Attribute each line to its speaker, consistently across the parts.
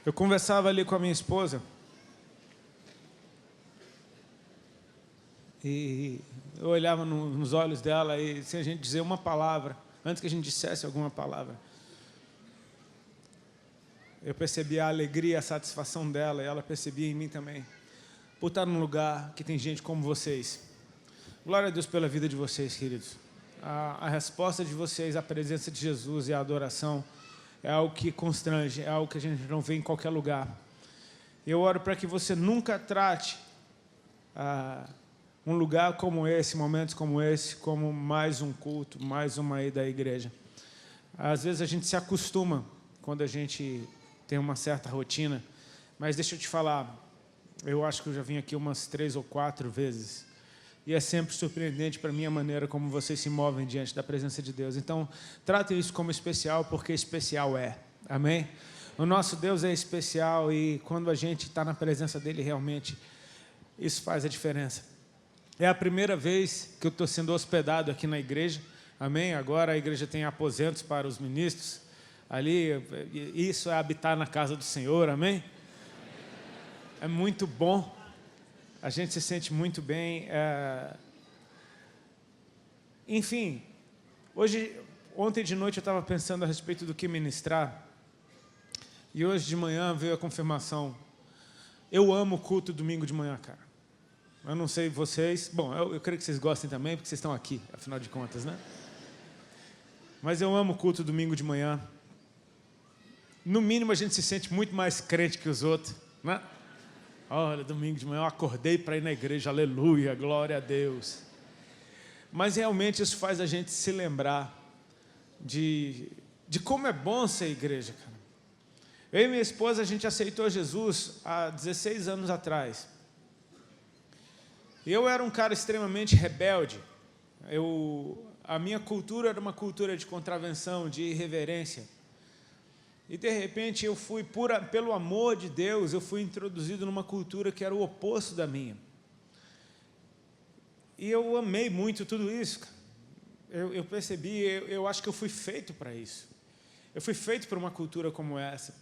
Speaker 1: Eu conversava ali com a minha esposa e eu olhava nos olhos dela e sem a gente dizer uma palavra, antes que a gente dissesse alguma palavra, eu percebia a alegria, a satisfação dela e ela percebia em mim também, por estar num lugar que tem gente como vocês. Glória a Deus pela vida de vocês, queridos. A resposta de vocês à presença de Jesus e à adoração é algo que constrange, é algo que a gente não vê em qualquer lugar. Eu oro para que você nunca trate um lugar como esse, momentos como esse, como mais um culto, mais uma ida à igreja. Às vezes a gente se acostuma quando a gente tem uma certa rotina, mas deixa eu te falar, eu acho que eu já vim aqui umas 3 ou 4 vezes, e é sempre surpreendente para mim a maneira como vocês se movem diante da presença de Deus. Então, tratem isso como especial, porque especial é. Amém? O nosso Deus é especial e quando a gente está na presença dEle, realmente, isso faz a diferença. É a primeira vez que eu estou sendo hospedado aqui na igreja. Amém? Agora a igreja tem aposentos para os ministros. Ali, isso é habitar na casa do Senhor. Amém? É muito bom. A gente se sente muito bem. Enfim, ontem de noite eu estava pensando a respeito do que ministrar. E hoje de manhã veio a confirmação. Eu amo o culto domingo de manhã, cara. Eu não sei vocês. Bom, eu creio que vocês gostem também, porque vocês estão aqui, afinal de contas, né? Mas eu amo o culto domingo de manhã. No mínimo, a gente se sente muito mais crente que os outros, né? Olha, domingo de manhã eu acordei para ir na igreja, aleluia, glória a Deus. Mas realmente isso faz a gente se lembrar de como é bom ser igreja, cara. Eu e minha esposa, a gente aceitou Jesus há 16 anos atrás. Eu era um cara extremamente rebelde. A minha cultura era uma cultura de contravenção, de irreverência. E, de repente, eu fui, pelo amor de Deus, eu fui introduzido numa cultura que era o oposto da minha. E eu amei muito tudo isso. Eu percebi, eu acho que eu fui feito para isso. Eu fui feito para uma cultura como essa.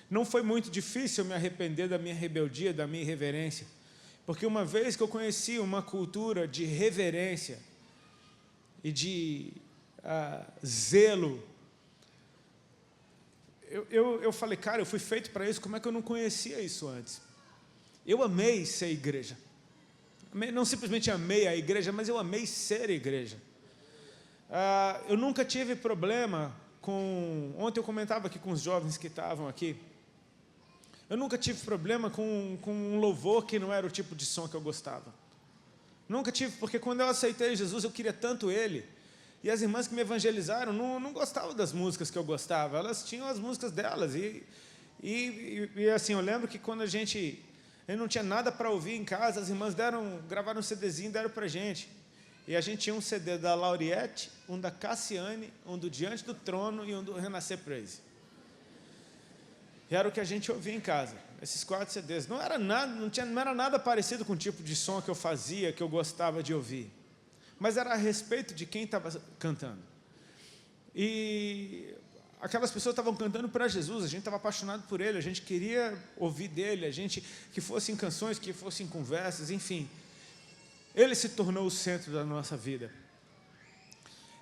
Speaker 1: Não foi muito difícil eu me arrepender da minha rebeldia, da minha irreverência. Porque uma vez que eu conheci uma cultura de reverência e de zelo, eu falei, cara, eu fui feito para isso, como é que eu não conhecia isso antes? Eu amei ser igreja. Não simplesmente amei a igreja, mas eu amei ser igreja. Eu nunca tive problema com... Ontem eu comentava aqui com os jovens que estavam aqui. Eu nunca tive problema com um louvor que não era o tipo de som que eu gostava. Nunca tive, porque quando eu aceitei Jesus, eu queria tanto Ele. E as irmãs que me evangelizaram não gostavam das músicas que eu gostava, elas tinham as músicas delas. E assim, eu lembro que quando eu não tinha nada para ouvir em casa, as irmãs gravaram um CDzinho e deram para a gente. E a gente tinha um CD da Lauriette, um da Cassiane, um do Diante do Trono e um do Renascer Praise. E era o que a gente ouvia em casa, esses 4 CDs. Não era nada parecido com o tipo de som que eu fazia, que eu gostava de ouvir. Mas era a respeito de quem estava cantando. E aquelas pessoas estavam cantando para Jesus, a gente estava apaixonado por Ele, a gente queria ouvir dEle, que fossem canções, que fossem conversas, enfim. Ele se tornou o centro da nossa vida.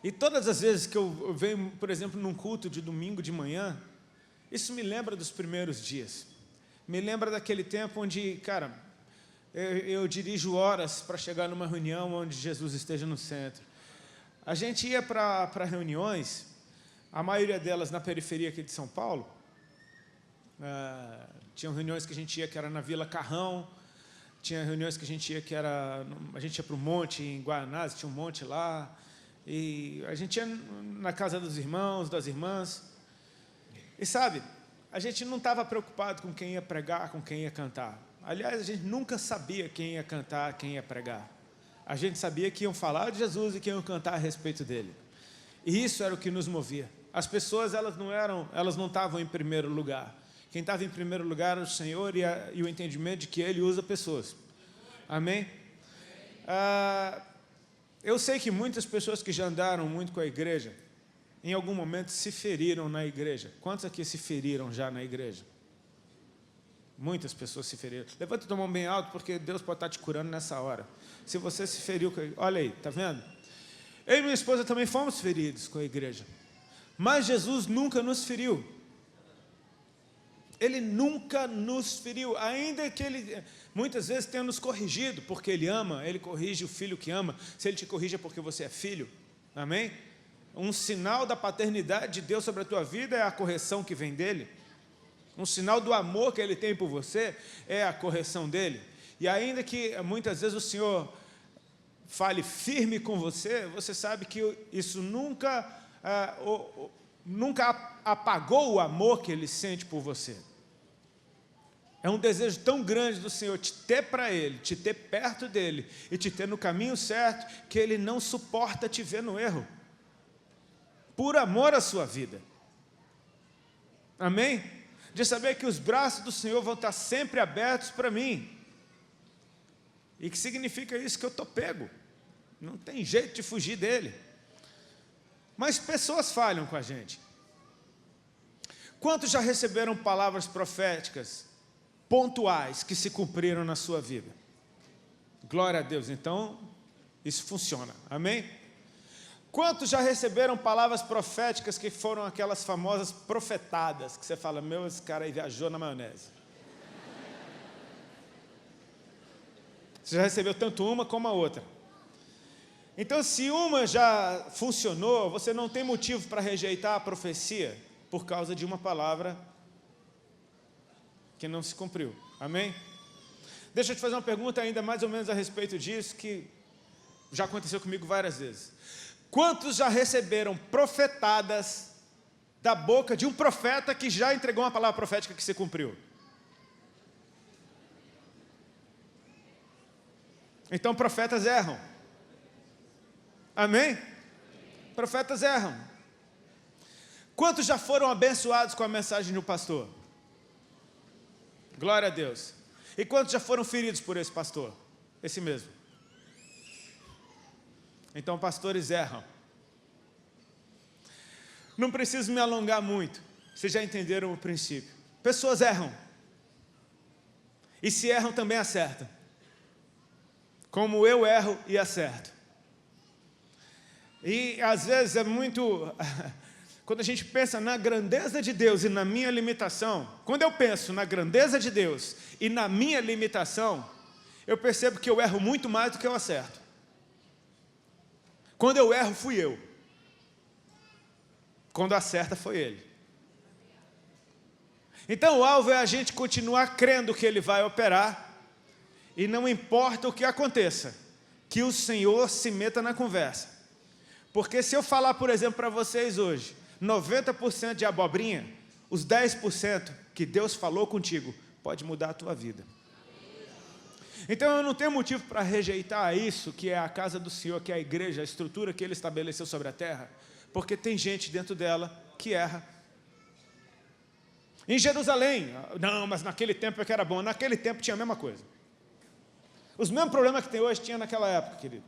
Speaker 1: E todas as vezes que eu venho, por exemplo, num culto de domingo de manhã, isso me lembra dos primeiros dias. Me lembra daquele tempo onde, cara... Eu dirijo horas para chegar numa reunião onde Jesus esteja no centro. A gente ia para reuniões, a maioria delas na periferia aqui de São Paulo. Tinham reuniões que a gente ia que era na Vila Carrão, tinha reuniões que a gente ia a gente ia para o monte em Guaianazes, tinha um monte lá, e a gente ia na casa dos irmãos, das irmãs. E sabe, a gente não estava preocupado com quem ia pregar, com quem ia cantar. Aliás, a gente nunca sabia quem ia cantar, quem ia pregar. A gente sabia que iam falar de Jesus e que iam cantar a respeito dele. E isso era o que nos movia. As pessoas, elas não estavam em primeiro lugar. Quem estava em primeiro lugar era o Senhor e o entendimento de que Ele usa pessoas. Amém? Eu sei que muitas pessoas que já andaram muito com a igreja, em algum momento se feriram na igreja. Quantos aqui se feriram já na igreja? Muitas pessoas se feriram. Levanta tua mão bem alto, porque Deus pode estar te curando nessa hora. Se você se feriu, olha aí, está vendo? Eu e minha esposa também fomos feridos com a igreja. Mas Jesus nunca nos feriu. Ele nunca nos feriu, ainda que Ele muitas vezes tenha nos corrigido, porque Ele ama, Ele corrige o filho que ama. Se Ele te corrige é porque você é filho, amém? Um sinal da paternidade de Deus sobre a tua vida é a correção que vem dEle. Um sinal do amor que Ele tem por você é a correção dEle. E ainda que muitas vezes o Senhor fale firme com você, você sabe que isso nunca apagou o amor que Ele sente por você. É um desejo tão grande do Senhor te ter para Ele, te ter perto dEle e te ter no caminho certo, que Ele não suporta te ver no erro, por amor à sua vida. Amém? De saber que os braços do Senhor vão estar sempre abertos para mim. E que significa isso? Que eu estou pego. Não tem jeito de fugir dEle. Mas pessoas falham com a gente. Quantos já receberam palavras proféticas pontuais que se cumpriram na sua vida? Glória a Deus. Então, isso funciona. Amém? Quantos já receberam palavras proféticas que foram aquelas famosas profetadas, que você fala, meu, esse cara aí viajou na maionese. Você já recebeu tanto uma como a outra. Então, se uma já funcionou, você não tem motivo para rejeitar a profecia por causa de uma palavra que não se cumpriu. Amém? Deixa eu te fazer uma pergunta ainda mais ou menos a respeito disso, que já aconteceu comigo várias vezes. Quantos já receberam profetadas da boca de um profeta que já entregou uma palavra profética que se cumpriu? Então profetas erram. Amém? Profetas erram. Quantos já foram abençoados com a mensagem do pastor? Glória a Deus. E quantos já foram feridos por esse pastor? Esse mesmo. Então pastores erram. Não preciso me alongar muito. Vocês já entenderam o princípio. Pessoas erram. E se erram também acertam. Como eu erro e acerto. E às vezes é muito... Quando a gente pensa na grandeza de Deus e na minha limitação, quando eu penso na grandeza de Deus e na minha limitação, eu percebo que eu erro muito mais do que eu acerto. Quando eu erro, fui eu. Quando acerta, foi Ele. Então o alvo é a gente continuar crendo que Ele vai operar, e não importa o que aconteça, que o Senhor se meta na conversa. Porque se eu falar, por exemplo, para vocês hoje, 90% de abobrinha, os 10% que Deus falou contigo, pode mudar a tua vida. Então eu não tenho motivo para rejeitar isso, que é a casa do Senhor, que é a igreja, a estrutura que Ele estabeleceu sobre a terra, porque tem gente dentro dela que erra. Em Jerusalém, não, mas naquele tempo é que era bom, naquele tempo tinha a mesma coisa. Os mesmos problemas que tem hoje tinha naquela época, querido.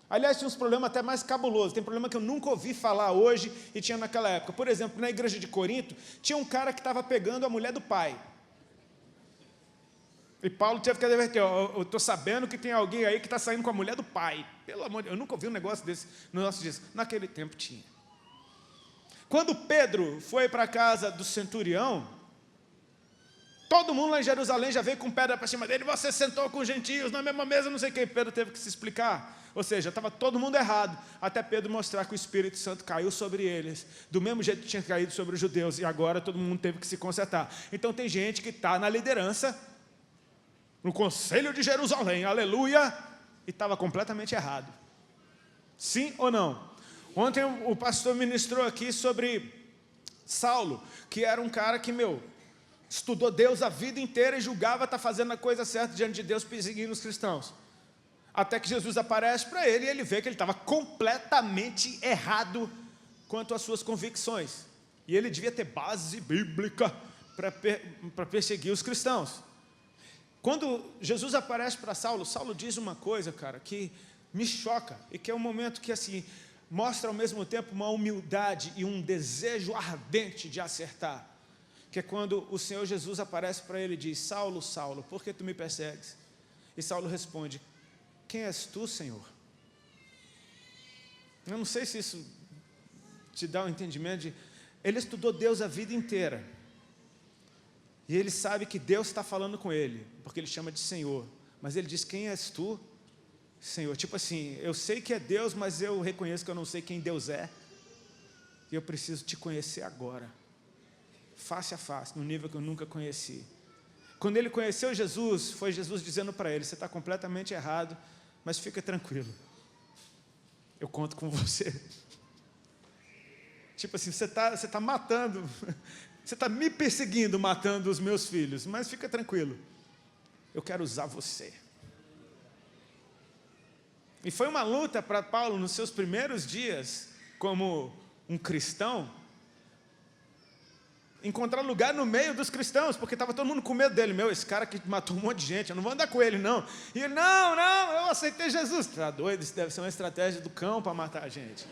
Speaker 1: Aliás, tinha uns problemas até mais cabulosos. Tem problema que eu nunca ouvi falar hoje e tinha naquela época. Por exemplo, na igreja de Corinto, tinha um cara que estava pegando a mulher do pai. E Paulo teve que advertir, eu estou sabendo que tem alguém aí que está saindo com a mulher do pai. Pelo amor de Deus, eu nunca ouvi um negócio desse nos nossos dias. Naquele tempo tinha. Quando Pedro foi para a casa do centurião, todo mundo lá em Jerusalém já veio com pedra para cima dele. Você sentou com os gentios na mesma mesa, não sei o que. Pedro teve que se explicar. Ou seja, estava todo mundo errado, até Pedro mostrar que o Espírito Santo caiu sobre eles, do mesmo jeito que tinha caído sobre os judeus, e agora todo mundo teve que se consertar. Então tem gente que está na liderança, no Conselho de Jerusalém, aleluia, e estava completamente errado. Sim ou não? Ontem o pastor ministrou aqui sobre Saulo, que era um cara que, estudou Deus a vida inteira e julgava estar fazendo a coisa certa diante de Deus, perseguindo os cristãos. Até que Jesus aparece para ele e ele vê que ele estava completamente errado quanto às suas convicções. E ele devia ter base bíblica para perseguir os cristãos. Quando Jesus aparece para Saulo, Saulo diz uma coisa, cara, que me choca, e que é um momento que assim, mostra ao mesmo tempo uma humildade e um desejo ardente de acertar. que é quando o Senhor Jesus aparece para ele e diz: Saulo, Saulo, por que tu me persegues? E Saulo responde: quem és tu, Senhor? Eu não sei se isso te dá um entendimento de... Ele estudou Deus a vida inteira. E ele sabe que Deus está falando com ele, porque ele chama de Senhor. Mas ele diz: quem és tu, Senhor? Tipo assim, eu sei que é Deus, mas eu reconheço que eu não sei quem Deus é. E eu preciso te conhecer agora, face a face, no nível que eu nunca conheci. Quando ele conheceu Jesus, foi Jesus dizendo para ele: você está completamente errado, mas fica tranquilo, eu conto com você. Tipo assim, você tá matando, você está me perseguindo, matando os meus filhos, mas fica tranquilo, eu quero usar você. E foi uma luta para Paulo nos seus primeiros dias como um cristão, encontrar lugar no meio dos cristãos, porque estava todo mundo com medo dele. Esse cara que matou um monte de gente, eu não vou andar com ele, não. E ele: não, eu aceitei Jesus. Está doido? Isso deve ser uma estratégia do cão para matar a gente.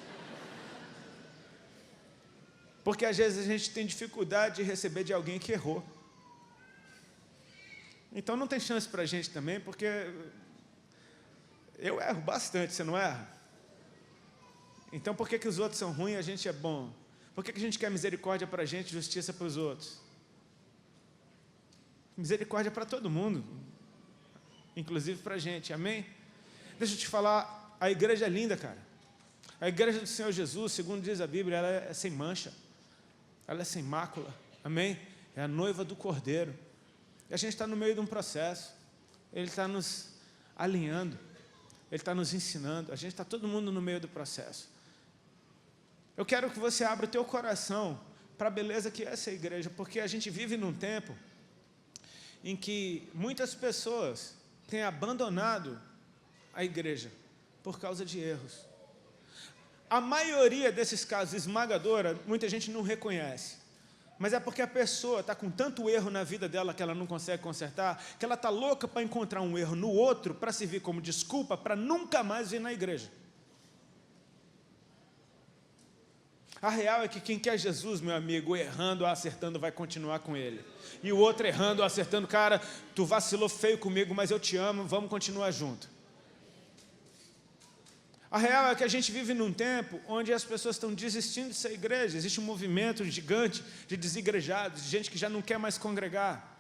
Speaker 1: Porque às vezes a gente tem dificuldade de receber de alguém que errou. Então não tem chance para a gente também, porque eu erro bastante, você não erra? Então por que os outros são ruins e a gente é bom? Por que a gente quer misericórdia para a gente e justiça para os outros? Misericórdia para todo mundo, inclusive para a gente, amém? Deixa eu te falar, a igreja é linda, cara. A igreja do Senhor Jesus, segundo diz a Bíblia, ela é sem mancha, ela é sem mácula, amém? É a noiva do Cordeiro. E a gente está no meio de um processo, Ele está nos alinhando, Ele está nos ensinando, a gente está todo mundo no meio do processo. Eu quero que você abra o teu coração para a beleza que é essa igreja, porque a gente vive num tempo em que muitas pessoas têm abandonado a igreja por causa de erros. A maioria desses casos, esmagadora, muita gente não reconhece, mas é porque a pessoa está com tanto erro na vida dela que ela não consegue consertar, que ela está louca para encontrar um erro no outro, para servir como desculpa, para nunca mais vir na igreja. A real é que quem quer Jesus, meu amigo, errando ou acertando, vai continuar com Ele. E o outro errando ou acertando: cara, tu vacilou feio comigo, mas eu te amo, vamos continuar junto. A real é que a gente vive num tempo onde as pessoas estão desistindo de ser igreja. Existe um movimento gigante de desigrejados, de gente que já não quer mais congregar.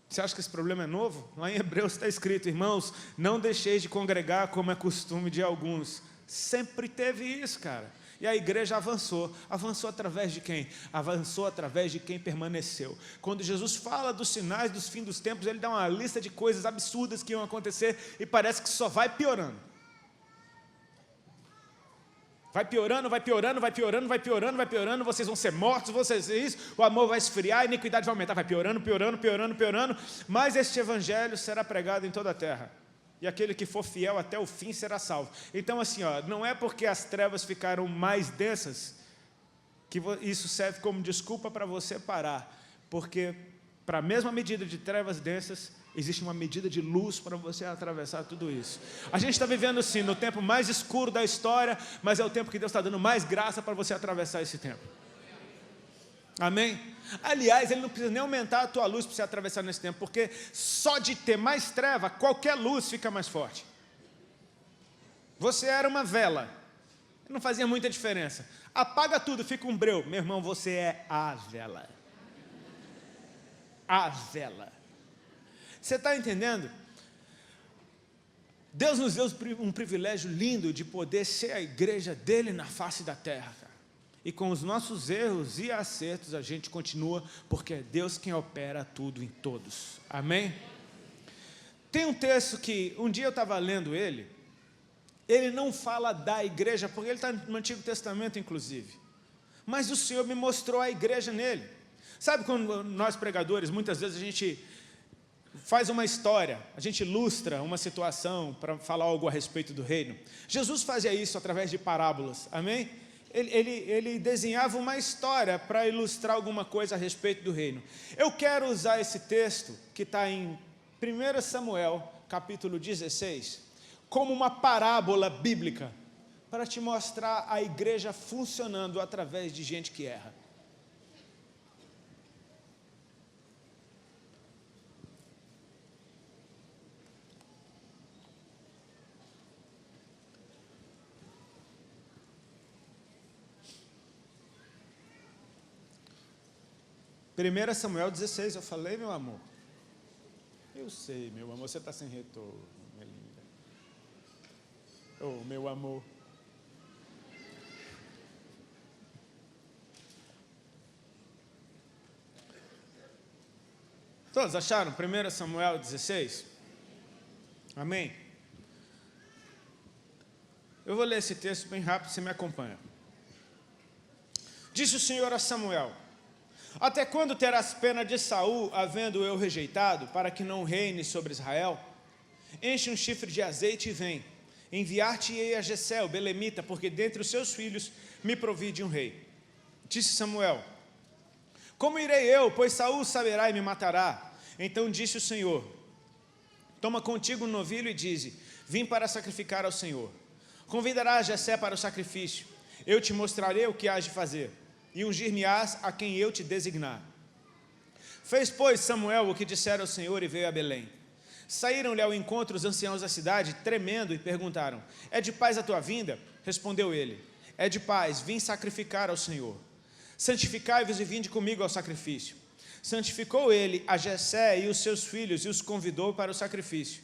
Speaker 1: Você acha que esse problema é novo? Lá em Hebreus está escrito: irmãos, não deixeis de congregar como é costume de alguns. Sempre teve isso, cara. E a igreja avançou. Avançou através de quem? Avançou através de quem permaneceu. Quando Jesus fala dos sinais dos fins dos tempos, Ele dá uma lista de coisas absurdas que iam acontecer e parece que só vai piorando. Vai piorando, vai piorando, vai piorando, vai piorando, vai piorando, vocês vão ser mortos, vocês isso, o amor vai esfriar, a iniquidade vai aumentar, vai piorando, piorando, piorando, piorando, mas este evangelho será pregado em toda a terra. E aquele que for fiel até o fim será salvo. Então assim, não é porque as trevas ficaram mais densas que isso serve como desculpa para você parar. Porque para a mesma medida de trevas densas, existe uma medida de luz para você atravessar tudo isso. A gente está vivendo sim no tempo mais escuro da história, mas é o tempo que Deus está dando mais graça para você atravessar esse tempo. Amém? Aliás, Ele não precisa nem aumentar a tua luz para você atravessar nesse tempo, porque só de ter mais treva, qualquer luz fica mais forte. Você era uma vela, não fazia muita diferença. Apaga tudo, fica um breu. Meu irmão, você é a vela. A vela. Você está entendendo? Deus nos deu um privilégio lindo de poder ser a igreja dEle na face da terra, cara. E com os nossos erros e acertos a gente continua, porque é Deus quem opera tudo em todos. Amém? Tem um texto que um dia eu estava lendo ele não fala da igreja, porque ele está no Antigo Testamento inclusive, mas o Senhor me mostrou a igreja nele. Sabe quando nós pregadores, muitas vezes a gente faz uma história, a gente ilustra uma situação para falar algo a respeito do reino? Jesus fazia isso através de parábolas, amém? Ele desenhava uma história para ilustrar alguma coisa a respeito do reino. Eu quero usar esse texto, que está em 1 Samuel, capítulo 16, como uma parábola bíblica, para te mostrar a igreja funcionando através de gente que erra. 1 Samuel 16, eu falei, meu amor? Eu sei, meu amor, você está sem retorno, minha linda. Oh, meu amor. Todos acharam 1 Samuel 16? Amém? Eu vou ler esse texto bem rápido, você me acompanha. Disse o Senhor a Samuel: até quando terás pena de Saul, havendo eu rejeitado, para que não reine sobre Israel? Enche um chifre de azeite e vem. Enviar-te-ei a Jessé, o belemita, porque dentre os seus filhos me provide um rei. Disse Samuel: como irei eu, pois Saul saberá e me matará? Então disse o Senhor: toma contigo um novilho e dize: vim para sacrificar ao Senhor. Convidarás Jessé para o sacrifício. Eu te mostrarei o que hás de fazer, e ungir-me-ás a quem eu te designar. Fez, pois, Samuel o que dissera ao Senhor e veio a Belém. Saíram-lhe ao encontro os anciãos da cidade, tremendo, e perguntaram: é de paz a tua vinda? Respondeu ele: é de paz, vim sacrificar ao Senhor. Santificai-vos e vinde comigo ao sacrifício. Santificou ele a Jessé e os seus filhos e os convidou para o sacrifício.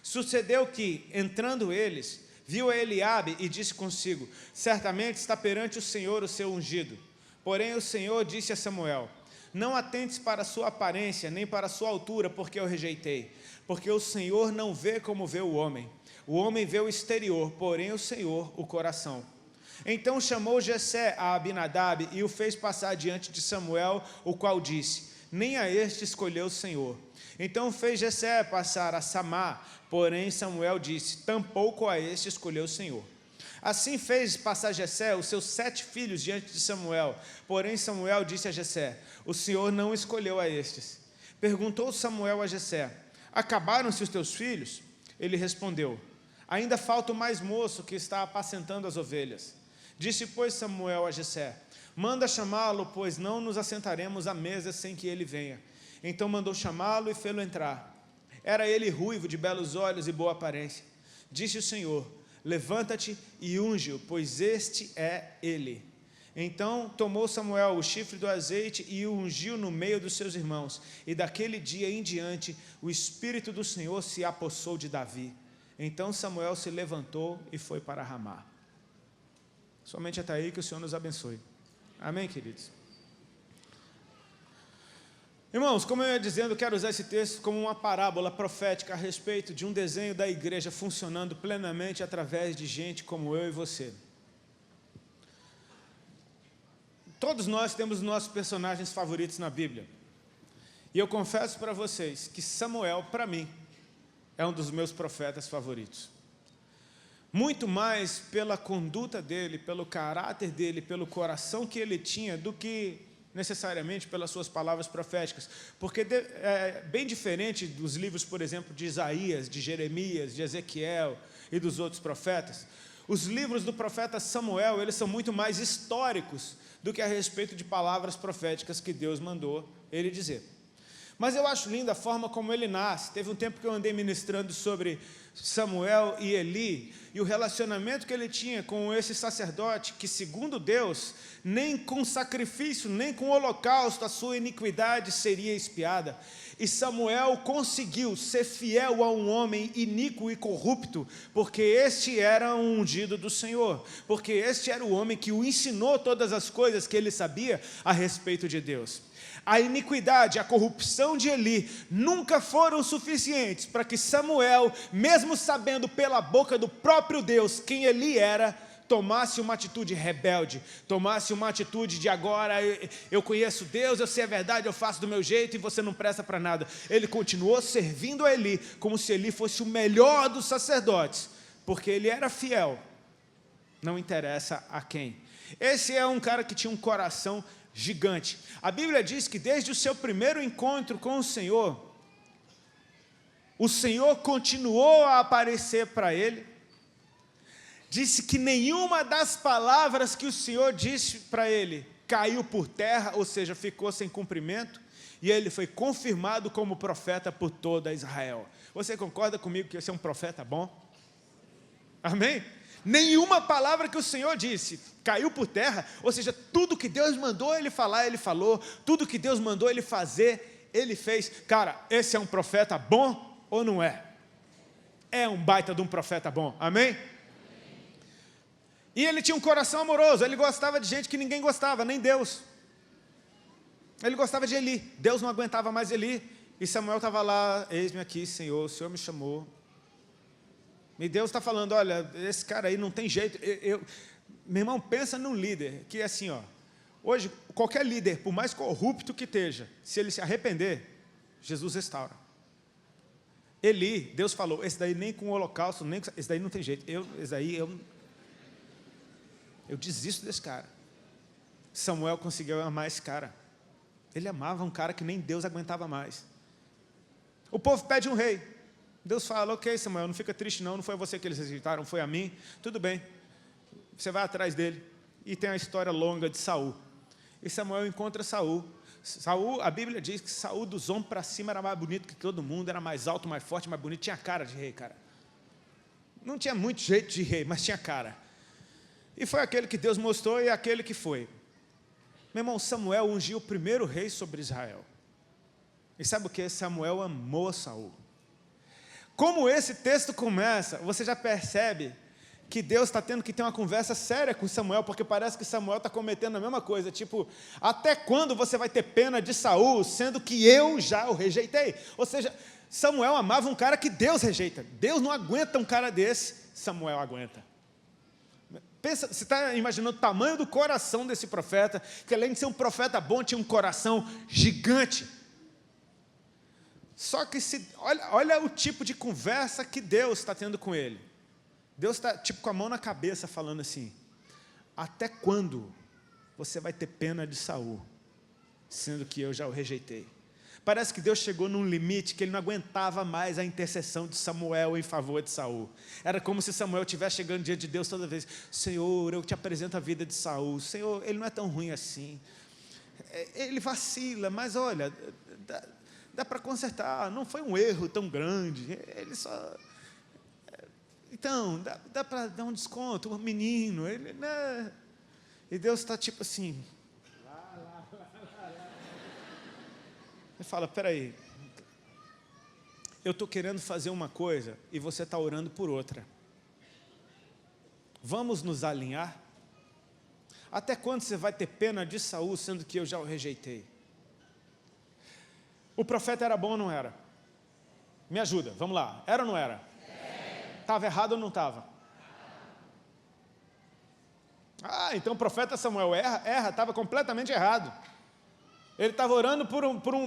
Speaker 1: Sucedeu que, entrando eles, viu a Eliabe e disse consigo: certamente está perante o Senhor o seu ungido. Porém o Senhor disse a Samuel: não atentes para a sua aparência, nem para a sua altura, porque eu rejeitei. Porque o Senhor não vê como vê o homem vê o exterior, porém o Senhor o coração. Então chamou Jessé a Abinadab e o fez passar diante de Samuel, o qual disse: nem a este escolheu o Senhor. Então fez Jessé passar a Samá, porém Samuel disse: tampouco a este escolheu o Senhor. Assim fez passar Jessé os seus 7 filhos diante de Samuel, porém Samuel disse a Jessé: o Senhor não escolheu a estes. Perguntou Samuel a Jessé: acabaram-se os teus filhos? Ele respondeu: ainda falta o mais moço que está apacentando as ovelhas. Disse, pois, Samuel a Jessé: manda chamá-lo, pois não nos assentaremos à mesa sem que ele venha. Então mandou chamá-lo e fê-lo entrar. Era ele ruivo, de belos olhos e boa aparência. Disse o Senhor: levanta-te e unge-o, pois este é ele. Então tomou Samuel o chifre do azeite e o ungiu no meio dos seus irmãos. E daquele dia em diante, o Espírito do Senhor se apossou de Davi. Então Samuel se levantou e foi para Ramá. Somente até aí, que o Senhor nos abençoe. Amém, queridos? Irmãos, como eu ia dizendo, quero usar esse texto como uma parábola profética a respeito de um desenho da igreja funcionando plenamente através de gente como eu e você. Todos nós temos nossos personagens favoritos na Bíblia. E eu confesso para vocês que Samuel, para mim, é um dos meus profetas favoritos. Muito mais pela conduta dele, pelo caráter dele, pelo coração que ele tinha, do que necessariamente pelas suas palavras proféticas. Porque é bem diferente dos livros, por exemplo, de Isaías, de Jeremias, de Ezequiel e dos outros profetas. Os livros do profeta Samuel, eles são muito mais históricos do que a respeito de palavras proféticas que Deus mandou ele dizer. Mas eu acho linda a forma como ele nasce. Teve um tempo que eu andei ministrando sobre Samuel e Eli, e o relacionamento que ele tinha com esse sacerdote, que segundo Deus, nem com sacrifício, nem com holocausto, a sua iniquidade seria expiada. E Samuel conseguiu ser fiel a um homem iníquo e corrupto, porque este era um ungido do Senhor, porque este era o homem que o ensinou todas as coisas que ele sabia a respeito de Deus. A iniquidade, a corrupção de Eli nunca foram suficientes para que Samuel, mesmo sabendo pela boca do próprio Deus quem Eli era, tomasse uma atitude rebelde, tomasse uma atitude de agora eu conheço Deus, eu sei a verdade, eu faço do meu jeito e você não presta para nada. Ele continuou servindo a Eli como se Eli fosse o melhor dos sacerdotes, porque ele era fiel, não interessa a quem. Esse é um cara que tinha um coração gigante. A Bíblia diz que desde o seu primeiro encontro com o Senhor continuou a aparecer para ele. Disse que nenhuma das palavras que o Senhor disse para ele caiu por terra, ou seja, ficou sem cumprimento, e ele foi confirmado como profeta por toda Israel. Você concorda comigo que esse é um profeta bom? Amém? Nenhuma palavra que o Senhor disse caiu por terra, ou seja, tudo que Deus mandou ele falar, ele falou, tudo que Deus mandou ele fazer, ele fez. Cara, esse é um profeta bom ou não é? É um baita de um profeta bom, amém? E ele tinha um coração amoroso, ele gostava de gente que ninguém gostava, nem Deus. Ele gostava de Eli, Deus não aguentava mais Eli, e Samuel estava lá, eis-me aqui, Senhor, o Senhor me chamou. E Deus está falando, olha, esse cara aí não tem jeito. Meu irmão, pensa num líder, que é assim, ó, hoje, qualquer líder, por mais corrupto que esteja, se ele se arrepender, Jesus restaura. Eli, Deus falou, esse daí nem com o holocausto, esse daí não tem jeito, eu desisto desse cara. Samuel conseguiu amar esse cara. Ele amava um cara que nem Deus aguentava mais. O povo pede um rei. Deus fala, ok, Samuel, não fica triste não foi você que eles rejeitaram, foi a mim. Tudo bem, você vai atrás dele. E tem a história longa de Saul. E Samuel encontra Saul. Saul, a Bíblia diz que Saul dos ombros para cima era mais bonito que todo mundo, era mais alto, mais forte, mais bonito, tinha cara de rei, cara. Não tinha muito jeito de rei, mas tinha cara. E foi aquele que Deus mostrou e aquele que foi. Meu irmão, Samuel ungiu o primeiro rei sobre Israel. E sabe o que? Samuel amou Saul. Como esse texto começa, você já percebe que Deus está tendo que ter uma conversa séria com Samuel, porque parece que Samuel está cometendo a mesma coisa, tipo, até quando você vai ter pena de Saul, sendo que eu já o rejeitei? Ou seja, Samuel amava um cara que Deus rejeita. Deus não aguenta um cara desse, Samuel aguenta. Pensa, você está imaginando o tamanho do coração desse profeta, que além de ser um profeta bom, tinha um coração gigante. Só que, olha o tipo de conversa que Deus está tendo com ele. Deus está tipo com a mão na cabeça falando assim, até quando você vai ter pena de Saul, sendo que eu já o rejeitei? Parece que Deus chegou num limite que ele não aguentava mais a intercessão de Samuel em favor de Saul. Era como se Samuel estivesse chegando diante de Deus toda vez, Senhor, eu te apresento a vida de Saul, Senhor, ele não é tão ruim assim, ele vacila, mas olha, dá para consertar, não foi um erro tão grande, ele só... Então, dá para dar um desconto, o menino, ele, né? E Deus está tipo assim... Ele fala, peraí, eu estou querendo fazer uma coisa e você está orando por outra. Vamos nos alinhar? Até quando você vai ter pena de Saul, sendo que eu já o rejeitei? O profeta era bom ou não era? Me ajuda, vamos lá, era ou não era? Estava errado ou não estava? Então o profeta Samuel erra, estava completamente errado. Ele estava orando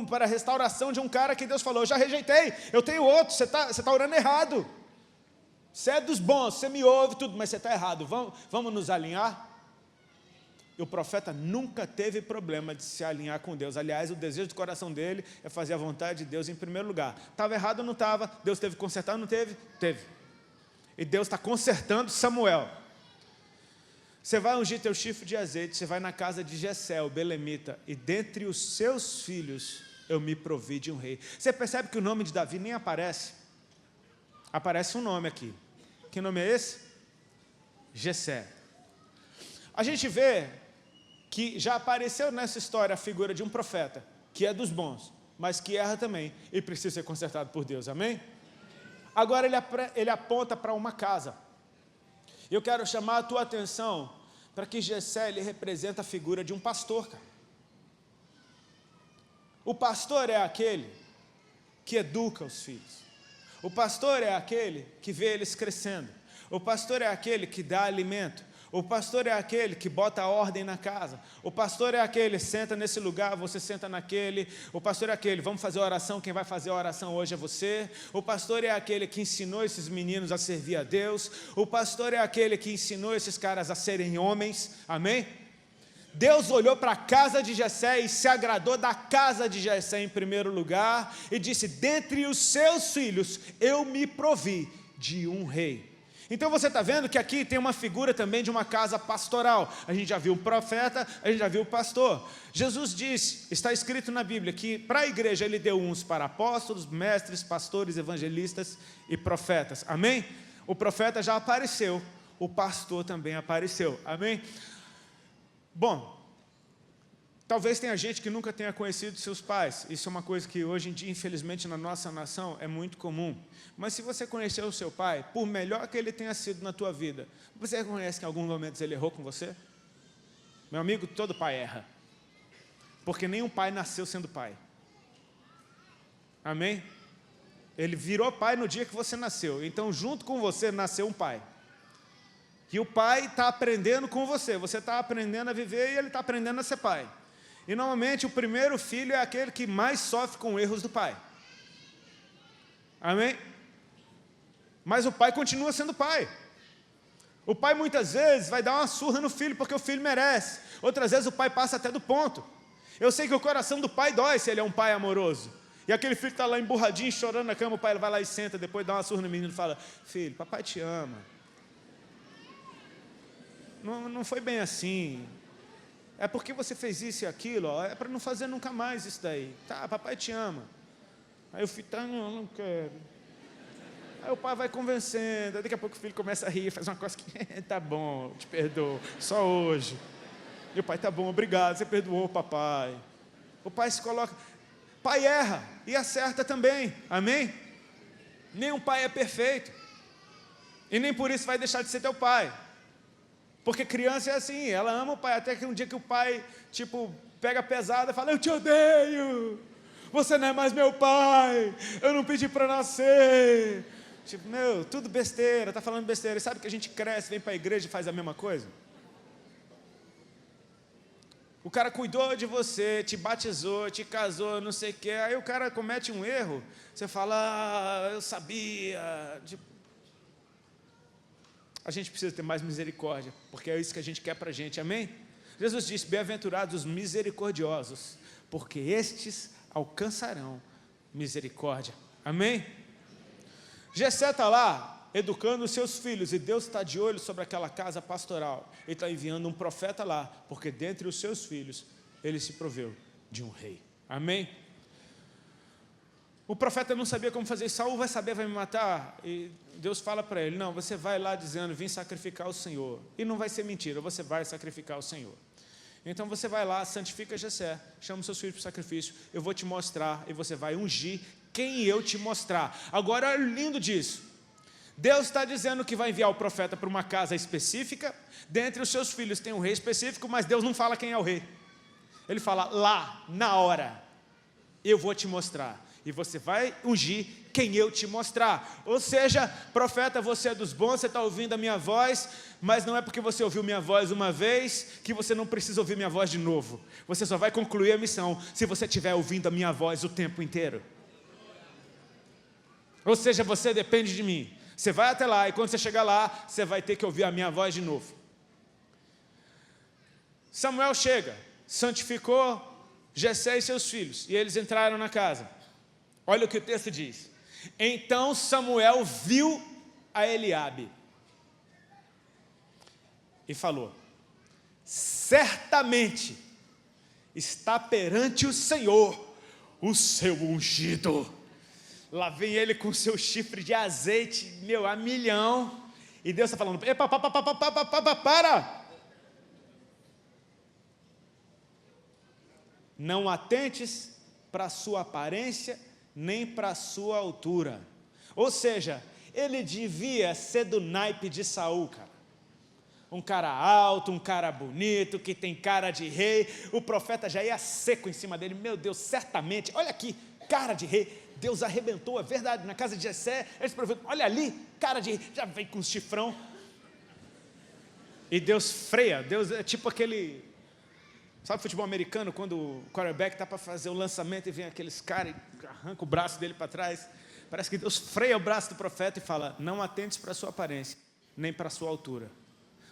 Speaker 1: para a restauração de um cara que Deus falou, eu já rejeitei, eu tenho outro, você tá orando errado. Você é dos bons, você me ouve tudo, mas você está errado, vamos nos alinhar? E o profeta nunca teve problema de se alinhar com Deus. Aliás, o desejo do coração dele é fazer a vontade de Deus em primeiro lugar. Estava errado ou não estava? Deus teve que consertar ou não teve? Teve. E Deus está consertando Samuel. Você vai ungir teu chifre de azeite, você vai na casa de Jessé, o belemita, e dentre os seus filhos eu me provi de um rei. Você percebe que o nome de Davi nem aparece? Aparece um nome aqui. Que nome é esse? Jessé. A gente vê que já apareceu nessa história a figura de um profeta, que é dos bons, mas que erra também e precisa ser consertado por Deus, amém? Agora ele aponta para uma casa. Eu quero chamar a tua atenção para que Jessé ele representa a figura de um pastor, cara. O pastor é aquele que educa os filhos. O pastor é aquele que vê eles crescendo. O pastor é aquele que dá alimento. O pastor é aquele que bota ordem na casa. O pastor é aquele, senta nesse lugar, você senta naquele. O pastor é aquele, vamos fazer a oração, quem vai fazer a oração hoje é você. O pastor é aquele que ensinou esses meninos a servir a Deus. O pastor é aquele que ensinou esses caras a serem homens, amém? Deus olhou para a casa de Jessé e se agradou da casa de Jessé em primeiro lugar e disse, dentre os seus filhos eu me provi de um rei. Então você está vendo que aqui tem uma figura também de uma casa pastoral. A gente já viu o profeta, a gente já viu o pastor. Jesus disse, está escrito na Bíblia, que para a igreja ele deu uns para apóstolos, mestres, pastores, evangelistas e profetas. Amém? O profeta já apareceu, o pastor também apareceu. Amém? Bom, talvez tenha gente que nunca tenha conhecido seus pais. Isso é uma coisa que hoje em dia, infelizmente, na nossa nação é muito comum. Mas se você conheceu o seu pai, por melhor que ele tenha sido na tua vida, você reconhece que em alguns momentos ele errou com você? Meu amigo, todo pai erra. Porque nenhum pai nasceu sendo pai. Amém? Ele virou pai no dia que você nasceu. Então, junto com você, nasceu um pai. E o pai está aprendendo com você. Você está aprendendo a viver e ele está aprendendo a ser pai. E, normalmente, o primeiro filho é aquele que mais sofre com erros do pai. Amém? Mas o pai continua sendo pai. O pai, muitas vezes, vai dar uma surra no filho, porque o filho merece. Outras vezes, o pai passa até do ponto. Eu sei que o coração do pai dói se ele é um pai amoroso. E aquele filho está lá emburradinho, chorando na cama, o pai vai lá e senta, depois dá uma surra no menino e fala: filho, papai te ama. Não foi bem assim. É porque você fez isso e aquilo, ó, é para não fazer nunca mais isso daí. Tá, papai te ama. Aí o filho, tá, não quero. Aí o pai vai convencendo, daqui a pouco o filho começa a rir, faz uma coisa que, tá bom, te perdoo, só hoje. E o pai, tá bom, obrigado, você perdoou o papai. O pai se coloca, pai erra e acerta também, amém? Nenhum pai é perfeito. E nem por isso vai deixar de ser teu pai. Porque criança é assim, ela ama o pai, até que um dia que o pai, pega pesado e fala: eu te odeio, você não é mais meu pai, eu não pedi para nascer. Tudo besteira, está falando besteira. E sabe que a gente cresce, vem para a igreja e faz a mesma coisa? O cara cuidou de você, te batizou, te casou, não sei o quê, aí o cara comete um erro, você fala: eu sabia. A gente precisa ter mais misericórdia, porque é isso que a gente quer para a gente, amém? Jesus disse: bem-aventurados os misericordiosos, porque estes alcançarão misericórdia, amém? Jessé está lá, educando os seus filhos, e Deus está de olho sobre aquela casa pastoral. Ele está enviando um profeta lá, porque dentre os seus filhos, ele se proveu de um rei, amém? O profeta não sabia como fazer, Saul vai saber, vai me matar, e Deus fala para ele: não, você vai lá dizendo, vim sacrificar o Senhor, e não vai ser mentira, você vai sacrificar o Senhor. Então você vai lá, santifica Jessé, chama os seus filhos para o sacrifício, eu vou te mostrar, e você vai ungir quem eu te mostrar. Agora, olha o lindo disso, Deus está dizendo que vai enviar o profeta para uma casa específica, dentre os seus filhos tem um rei específico, mas Deus não fala quem é o rei, ele fala: lá, na hora, eu vou te mostrar, e você vai ungir quem eu te mostrar. Ou seja, profeta, você é dos bons, você está ouvindo a minha voz, mas não é porque você ouviu minha voz uma vez, que você não precisa ouvir minha voz de novo. Você só vai concluir a missão, se você estiver ouvindo a minha voz o tempo inteiro. Ou seja, você depende de mim. Você vai até lá, e quando você chegar lá, você vai ter que ouvir a minha voz de novo. Samuel chega, santificou Jessé e seus filhos, e eles entraram na casa. Olha o que o texto diz: então Samuel viu a Eliabe e falou: certamente está perante o Senhor o seu ungido. Lá vem ele com seu chifre de azeite, a milhão, e Deus está falando: para! Não atentes para a sua aparência, nem para a sua altura. Ou seja, ele devia ser do naipe de Saul, cara. Um cara alto, um cara bonito, que tem cara de rei. O profeta já ia seco em cima dele. Meu Deus, certamente, olha aqui, cara de rei. Deus arrebentou, é verdade, na casa de Jessé, eles provaram: olha ali, cara de rei, já vem com chifrão. E Deus freia, Deus é tipo aquele... Sabe futebol americano, quando o quarterback está para fazer o lançamento e vem aqueles caras e arranca o braço dele para trás? Parece que Deus freia o braço do profeta e fala: não atentes para a sua aparência, nem para a sua altura.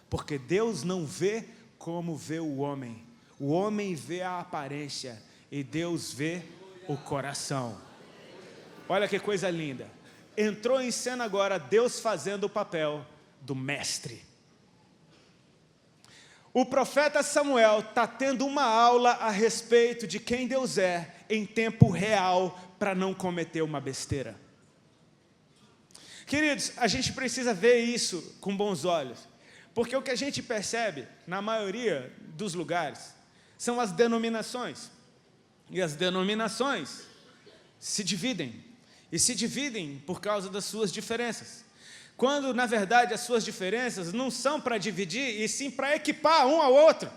Speaker 1: Porque Deus não vê como vê o homem vê a aparência, e Deus vê o coração. Olha que coisa linda. Entrou em cena agora Deus fazendo o papel do mestre. O profeta Samuel está tendo uma aula a respeito de quem Deus é em tempo real, para não cometer uma besteira. Queridos, a gente precisa ver isso com bons olhos. Porque o que a gente percebe, na maioria dos lugares, são as denominações. E as denominações se dividem. E se dividem por causa das suas diferenças. Quando, na verdade, as suas diferenças não são para dividir, e sim para equipar um ao outro.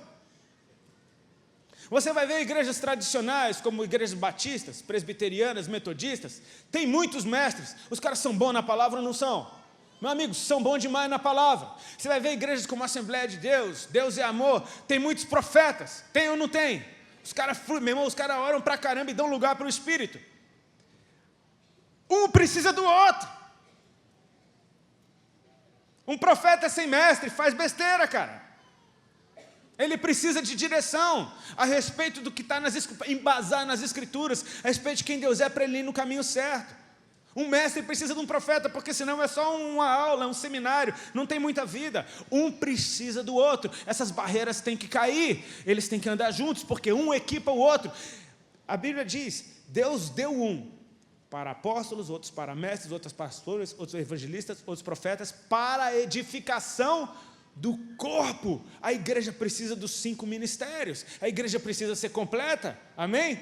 Speaker 1: Você vai ver igrejas tradicionais, como igrejas batistas, presbiterianas, metodistas, tem muitos mestres, os caras são bons na palavra ou não são? Meu amigo, são bons demais na palavra. Você vai ver igrejas como a Assembleia de Deus, Deus é amor, tem muitos profetas, tem ou não tem? Os caras, meu irmão, os caras oram pra caramba e dão lugar para o Espírito. Um precisa do outro. Um profeta sem mestre faz besteira, cara. Ele precisa de direção a respeito do que está embasar nas Escrituras, a respeito de quem Deus é para ele ir no caminho certo. Um mestre precisa de um profeta, porque senão é só uma aula, um seminário, não tem muita vida. Um precisa do outro, essas barreiras têm que cair, eles têm que andar juntos, porque um equipa o outro. A Bíblia diz, Deus deu um para apóstolos, outros para mestres, outros pastores, outros evangelistas, outros profetas, para a edificação do corpo. A igreja precisa dos 5 ministérios, a igreja precisa ser completa, amém?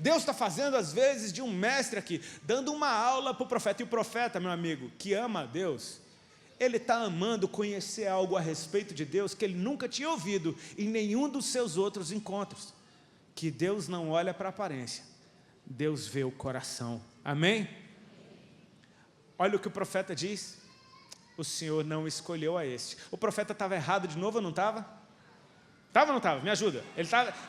Speaker 1: Deus está fazendo às vezes de um mestre aqui, dando uma aula para o profeta, e o profeta, meu amigo, que ama a Deus, ele está amando conhecer algo a respeito de Deus, que ele nunca tinha ouvido em nenhum dos seus outros encontros, que Deus não olha para a aparência, Deus vê o coração, amém? Olha o que o profeta diz, o Senhor não escolheu a este. O profeta estava errado de novo ou não estava? Estava ou não estava? Me ajuda.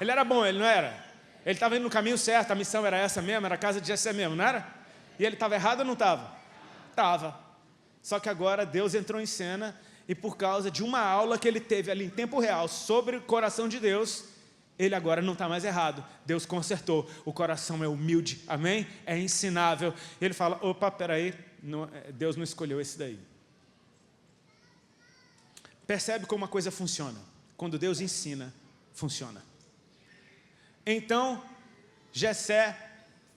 Speaker 1: Ele era bom, ele não era? Ele estava indo no caminho certo, a missão era essa mesmo, era a casa de Jessé mesmo, não era? E ele estava errado ou não estava? Estava. Só que agora Deus entrou em cena e por causa de uma aula que ele teve ali em tempo real sobre o coração de Deus, ele agora não está mais errado. Deus consertou, o coração é humilde, amém? É ensinável. E ele fala, opa, peraí, Deus não escolheu esse daí. Percebe como a coisa funciona? Quando Deus ensina, funciona. Então, Jessé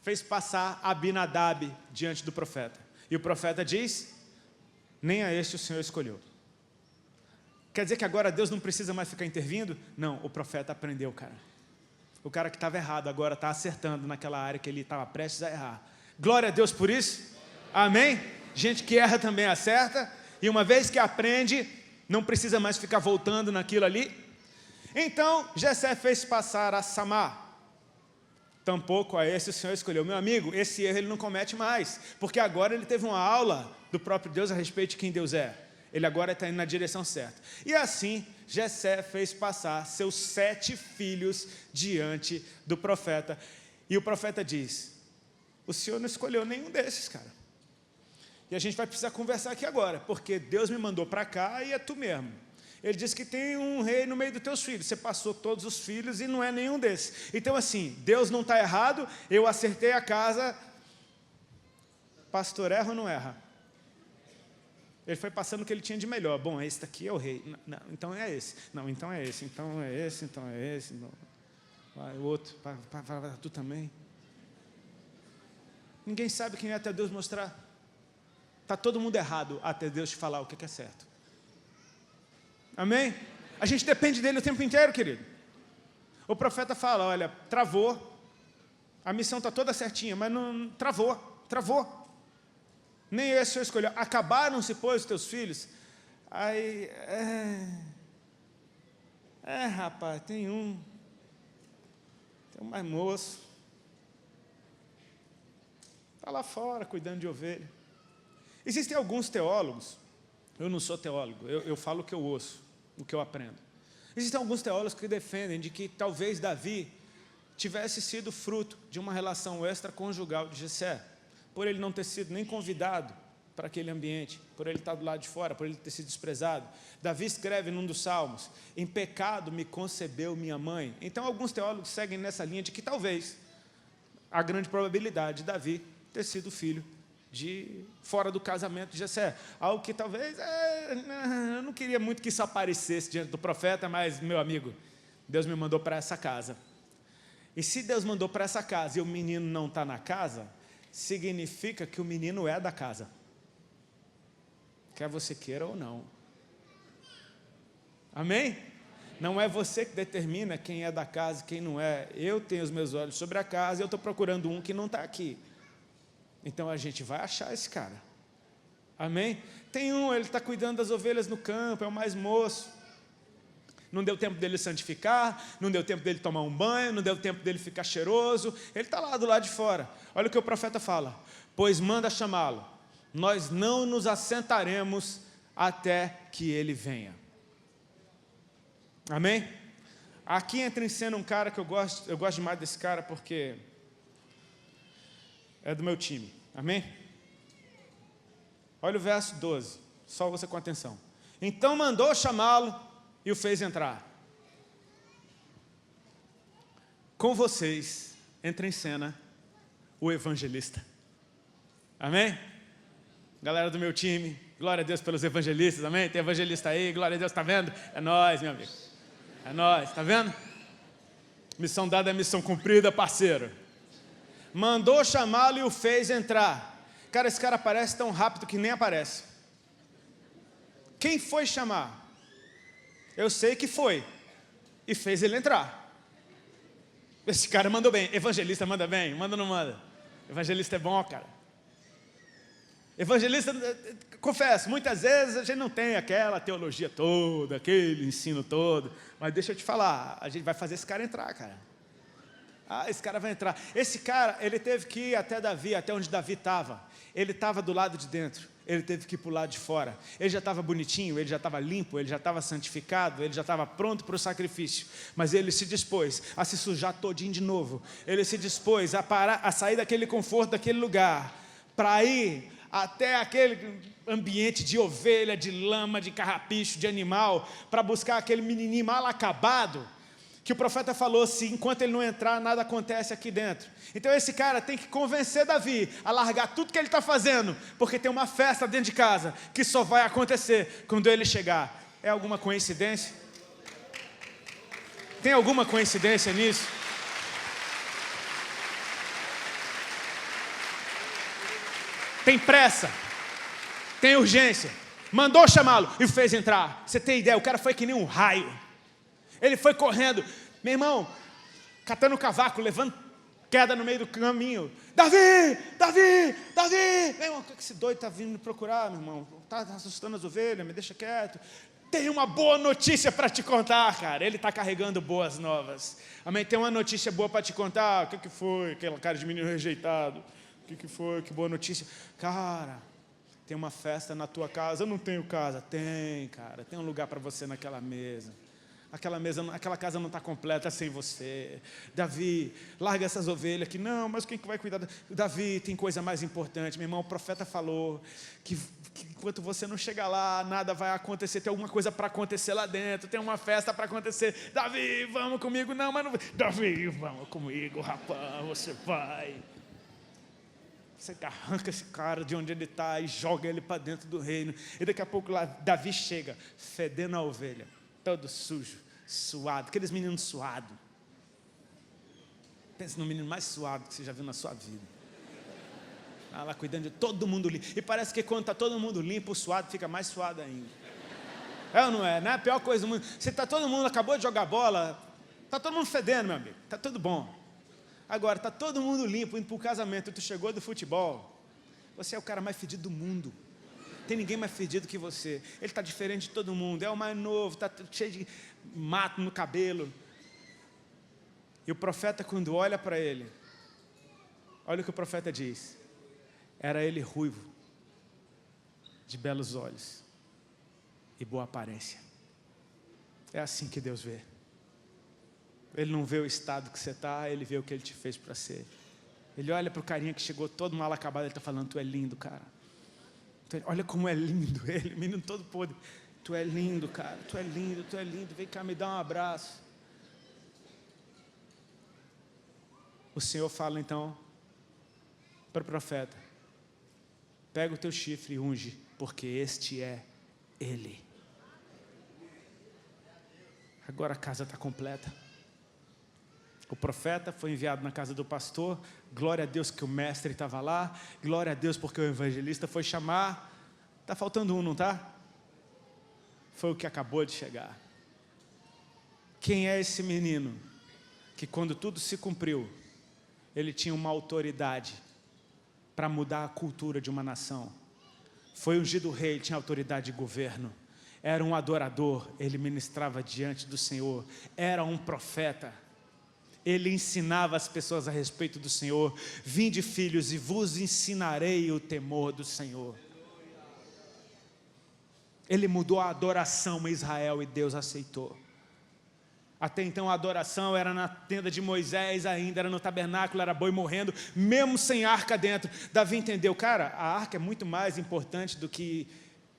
Speaker 1: fez passar Abinadab diante do profeta. E o profeta diz, nem a este o Senhor escolheu. Quer dizer que agora Deus não precisa mais ficar intervindo? Não, o profeta aprendeu, cara. O cara que estava errado agora está acertando naquela área que ele estava prestes a errar. Glória a Deus por isso. Amém? Gente que erra também acerta. E uma vez que aprende, não precisa mais ficar voltando naquilo ali. Então, Jessé fez passar a Samar. Tampouco a esse o Senhor escolheu. Meu amigo, esse erro ele não comete mais, porque agora ele teve uma aula do próprio Deus a respeito de quem Deus é. Ele agora está indo na direção certa. E assim, Jessé fez passar seus 7 filhos diante do profeta. E o profeta diz, o Senhor não escolheu nenhum desses, cara. E a gente vai precisar conversar aqui agora, porque Deus me mandou para cá e é tu mesmo. Ele disse que tem um rei no meio dos teus filhos. Você passou todos os filhos e não é nenhum desses. Então assim, Deus não está errado, eu acertei a casa. Pastor, erra ou não erra? Ele foi passando o que ele tinha de melhor. Bom, esse daqui é o rei. Não, então é esse. Não, então é esse. Então é esse. Então é esse. Não. Vai, o outro. Vai, tu também. Ninguém sabe quem é até Deus mostrar. Está todo mundo errado até Deus te falar o que é certo. Amém? A gente depende dele o tempo inteiro, querido. O profeta fala, olha, travou. A missão está toda certinha, mas não travou. Nem esse o Senhor escolheu. Acabaram-se, pois, os teus filhos. Aí, rapaz, tem um mais moço. Está lá fora, cuidando de ovelha. Existem alguns teólogos, eu não sou teólogo, eu falo o que eu ouço, o que eu aprendo. Existem alguns teólogos que defendem de que talvez Davi tivesse sido fruto de uma relação extraconjugal de Jessé, por ele não ter sido nem convidado para aquele ambiente, por ele estar do lado de fora, por ele ter sido desprezado. Davi escreve num dos salmos, em pecado me concebeu minha mãe. Então alguns teólogos seguem nessa linha de que talvez, a grande probabilidade de Davi ter sido filho de fora do casamento de Jessé. Algo que talvez, eu não queria muito que isso aparecesse diante do profeta, mas, meu amigo, Deus me mandou para essa casa. E se Deus mandou para essa casa e o menino não está na casa, significa que o menino é da casa. Quer você queira ou não. Amém? Não é você que determina quem é da casa e quem não é. Eu tenho os meus olhos sobre a casa e eu estou procurando um que não está aqui. Então a gente vai achar esse cara. Amém? Tem um, ele está cuidando das ovelhas no campo, é o mais moço. Não deu tempo dele santificar, não deu tempo dele tomar um banho, não deu tempo dele ficar cheiroso. Ele está lá do lado de fora. Olha o que o profeta fala. Pois manda chamá-lo. Nós não nos assentaremos até que ele venha. Amém? Aqui entra em cena um cara que eu gosto demais desse cara porque é do meu time. Amém? Olha o verso 12, só você com atenção. Então mandou chamá-lo e o fez entrar. Com vocês entra em cena o evangelista. Amém? Galera do meu time, glória a Deus pelos evangelistas, amém? Tem evangelista aí, glória a Deus, está vendo? É nós, meu amigo. É nós, está vendo? Missão dada é missão cumprida, parceiro. Mandou chamá-lo e o fez entrar. Cara, esse cara aparece tão rápido que nem aparece. Quem foi chamar? Eu sei que foi. E fez ele entrar. Esse cara mandou bem. Evangelista manda bem? Manda ou não manda? Evangelista é bom, cara. Evangelista, confesso, muitas vezes a gente não tem aquela teologia toda, aquele ensino todo. Mas deixa eu te falar, a gente vai fazer esse cara entrar, cara. Ah, esse cara vai entrar. Esse cara, ele teve que ir até Davi, até onde Davi estava. Ele estava do lado de dentro, ele teve que ir para o lado de fora. Ele já estava bonitinho, ele já estava limpo, ele já estava santificado, ele já estava pronto para o sacrifício. Mas ele se dispôs a se sujar todinho de novo. Ele se dispôs a parar, a sair daquele conforto, daquele lugar, para ir até aquele ambiente de ovelha, de lama, de carrapicho, de animal, para buscar aquele menininho mal acabado, que o profeta falou, se enquanto ele não entrar, nada acontece aqui dentro. Então esse cara tem que convencer Davi a largar tudo que ele está fazendo, porque tem uma festa dentro de casa, que só vai acontecer quando ele chegar. É alguma coincidência? Tem alguma coincidência nisso? Tem pressa, tem urgência. Mandou chamá-lo e o fez entrar. Você tem ideia, o cara foi que nem um raio. Ele foi correndo, meu irmão, catando o cavaco, levando queda no meio do caminho. Davi, Davi, Davi. Meu irmão, o que esse doido está vindo me procurar, meu irmão? Está assustando as ovelhas, me deixa quieto. Tem uma boa notícia para te contar, cara. Ele está carregando boas novas. Amém? Tem uma notícia boa para te contar. O que foi? Aquela cara de menino rejeitado. O que foi? Que boa notícia. Cara, tem uma festa na tua casa. Eu não tenho casa. Tem, cara. Tem um lugar para você naquela mesa. Aquela casa não está completa sem você. Davi, larga essas ovelhas aqui. Não, mas quem que vai cuidar? Davi, tem coisa mais importante. Meu irmão, o profeta falou que enquanto você não chegar lá, nada vai acontecer. Tem alguma coisa para acontecer lá dentro. Tem uma festa para acontecer. Davi, vamos comigo. Não, mas não. Davi, vamos comigo, rapaz. Você vai. Você arranca esse cara de onde ele está e joga ele para dentro do reino. E daqui a pouco lá, Davi chega, fedendo a ovelha. Todo sujo, suado, aqueles meninos suados. Pensa no menino mais suado que você já viu na sua vida. Está lá cuidando de todo mundo limpo. E parece que quando está todo mundo limpo, o suado fica mais suado ainda. É ou não é? Não é a pior coisa do mundo. Você está todo mundo, acabou de jogar bola, está todo mundo fedendo, meu amigo. Está tudo bom. Agora, está todo mundo limpo, indo para o casamento, tu chegou do futebol. Você é o cara mais fedido do mundo. Tem ninguém mais fedido que você. Ele está diferente de todo mundo. É o mais novo, está cheio de mato no cabelo. E o profeta, quando olha para ele, olha o que o profeta diz. Era ele ruivo, de belos olhos e boa aparência. É assim que Deus vê. Ele não vê o estado que você está, ele vê o que ele te fez para ser. Ele olha para o carinha que chegou todo mal acabado, ele está falando, tu é lindo, cara. Olha como é lindo ele, menino todo podre. Tu é lindo, cara, tu é lindo, tu é lindo. Vem cá, me dá um abraço. O Senhor fala então para o profeta: pega o teu chifre e unge, porque este é ele. Agora a casa está completa. O profeta foi enviado na casa do pastor. Glória a Deus que o mestre estava lá. Glória a Deus porque o evangelista foi chamar. Está faltando um, não está? Foi o que acabou de chegar. Quem é esse menino que, quando tudo se cumpriu, ele tinha uma autoridade para mudar a cultura de uma nação? Foi ungido rei, tinha autoridade de governo. Era um adorador, ele ministrava diante do Senhor. Era um profeta. Ele ensinava as pessoas a respeito do Senhor. Vinde, filhos, e vos ensinarei o temor do Senhor. Ele mudou a adoração em Israel e Deus aceitou. Até então a adoração era na tenda de Moisés ainda, era no tabernáculo, era boi morrendo, mesmo sem arca dentro. Davi entendeu, cara, a arca é muito mais importante do que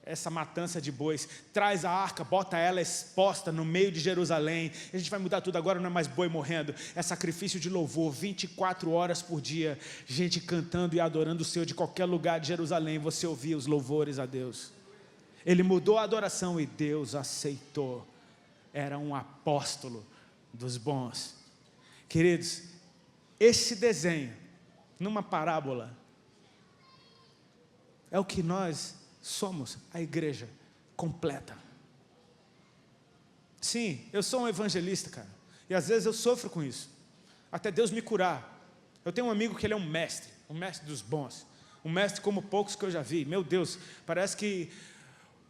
Speaker 1: essa matança de bois. Traz a arca, bota ela exposta no meio de Jerusalém. A gente vai mudar tudo agora, não é mais boi morrendo, é sacrifício de louvor, 24 horas por dia, gente cantando e adorando o Senhor de qualquer lugar de Jerusalém. Você ouvia os louvores a Deus. Ele mudou a adoração e Deus aceitou. Era um apóstolo dos bons. Queridos, esse desenho, numa parábola, é o que nós somos, a igreja completa. Sim, eu sou um evangelista, cara, e às vezes eu sofro com isso, até Deus me curar. Eu tenho um amigo que ele é um mestre dos bons, um mestre como poucos que eu já vi. Meu Deus, parece que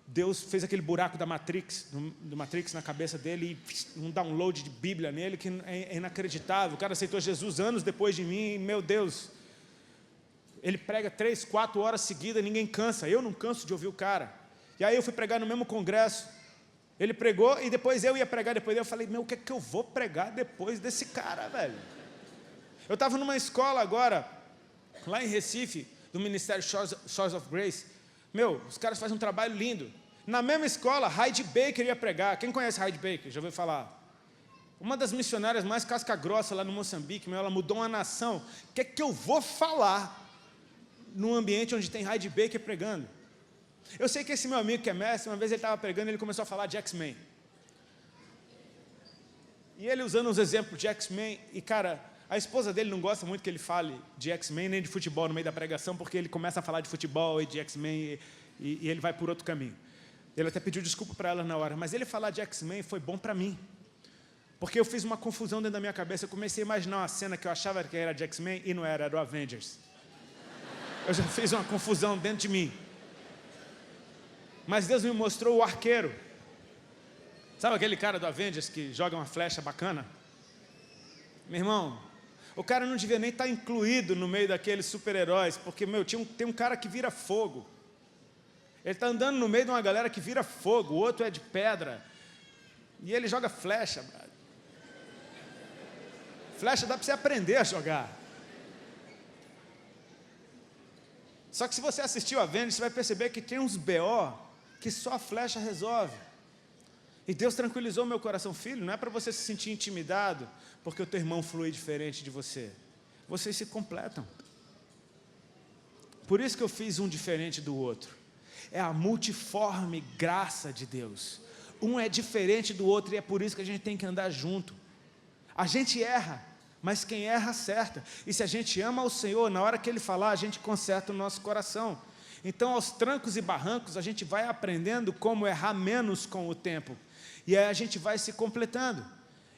Speaker 1: Deus fez aquele buraco da Matrix, do Matrix na cabeça dele e um download de Bíblia nele que é inacreditável. O cara aceitou Jesus anos depois de mim e, meu Deus, ele prega 3, 4 horas seguidas, ninguém cansa. Eu não canso de ouvir o cara. E aí eu fui pregar no mesmo congresso. Ele pregou e depois eu ia pregar depois dele. Eu falei, meu, o que é que eu vou pregar depois desse cara, velho? Eu estava numa escola agora, lá em Recife, do Ministério Shores of Grace. Meu, os caras fazem um trabalho lindo. Na mesma escola, Heidi Baker ia pregar. Quem conhece Heidi Baker? Já ouviu falar? Uma das missionárias mais casca-grossa lá no Moçambique, meu, ela mudou uma nação. O que é que eu vou falar num ambiente onde tem Heidi Baker pregando? Eu sei que esse meu amigo que é mestre, uma vez ele estava pregando, ele começou a falar de X-Men. E ele usando os exemplos de X-Men, e cara, a esposa dele não gosta muito que ele fale de X-Men nem de futebol no meio da pregação, porque ele começa a falar de futebol e de X-Men e ele vai por outro caminho. Ele até pediu desculpa para ela na hora, mas ele falar de X-Men foi bom para mim. Porque eu fiz uma confusão dentro da minha cabeça, eu comecei a imaginar uma cena que eu achava que era de X-Men e não era, era o Avengers. Eu já fiz uma confusão dentro de mim. Mas Deus me mostrou o arqueiro. Sabe aquele cara do Avengers que joga uma flecha bacana? Meu irmão, o cara não devia nem estar incluído no meio daqueles super-heróis, porque, meu, tem um cara que vira fogo. Ele está andando no meio de uma galera que vira fogo, o outro é de pedra. E ele joga flecha, brother. Flecha dá para você aprender a jogar. Só que se você assistiu a Avengers, você vai perceber que tem uns BO que só a flecha resolve. E Deus tranquilizou meu coração, filho, não é para você se sentir intimidado, porque o teu irmão flui diferente de você. Vocês se completam. Por isso que eu fiz um diferente do outro. É a multiforme graça de Deus. Um é diferente do outro e é por isso que a gente tem que andar junto. A gente erra, mas quem erra acerta. E se a gente ama o Senhor, na hora que Ele falar, a gente conserta o nosso coração. Então, aos trancos e barrancos, a gente vai aprendendo como errar menos com o tempo. E aí a gente vai se completando.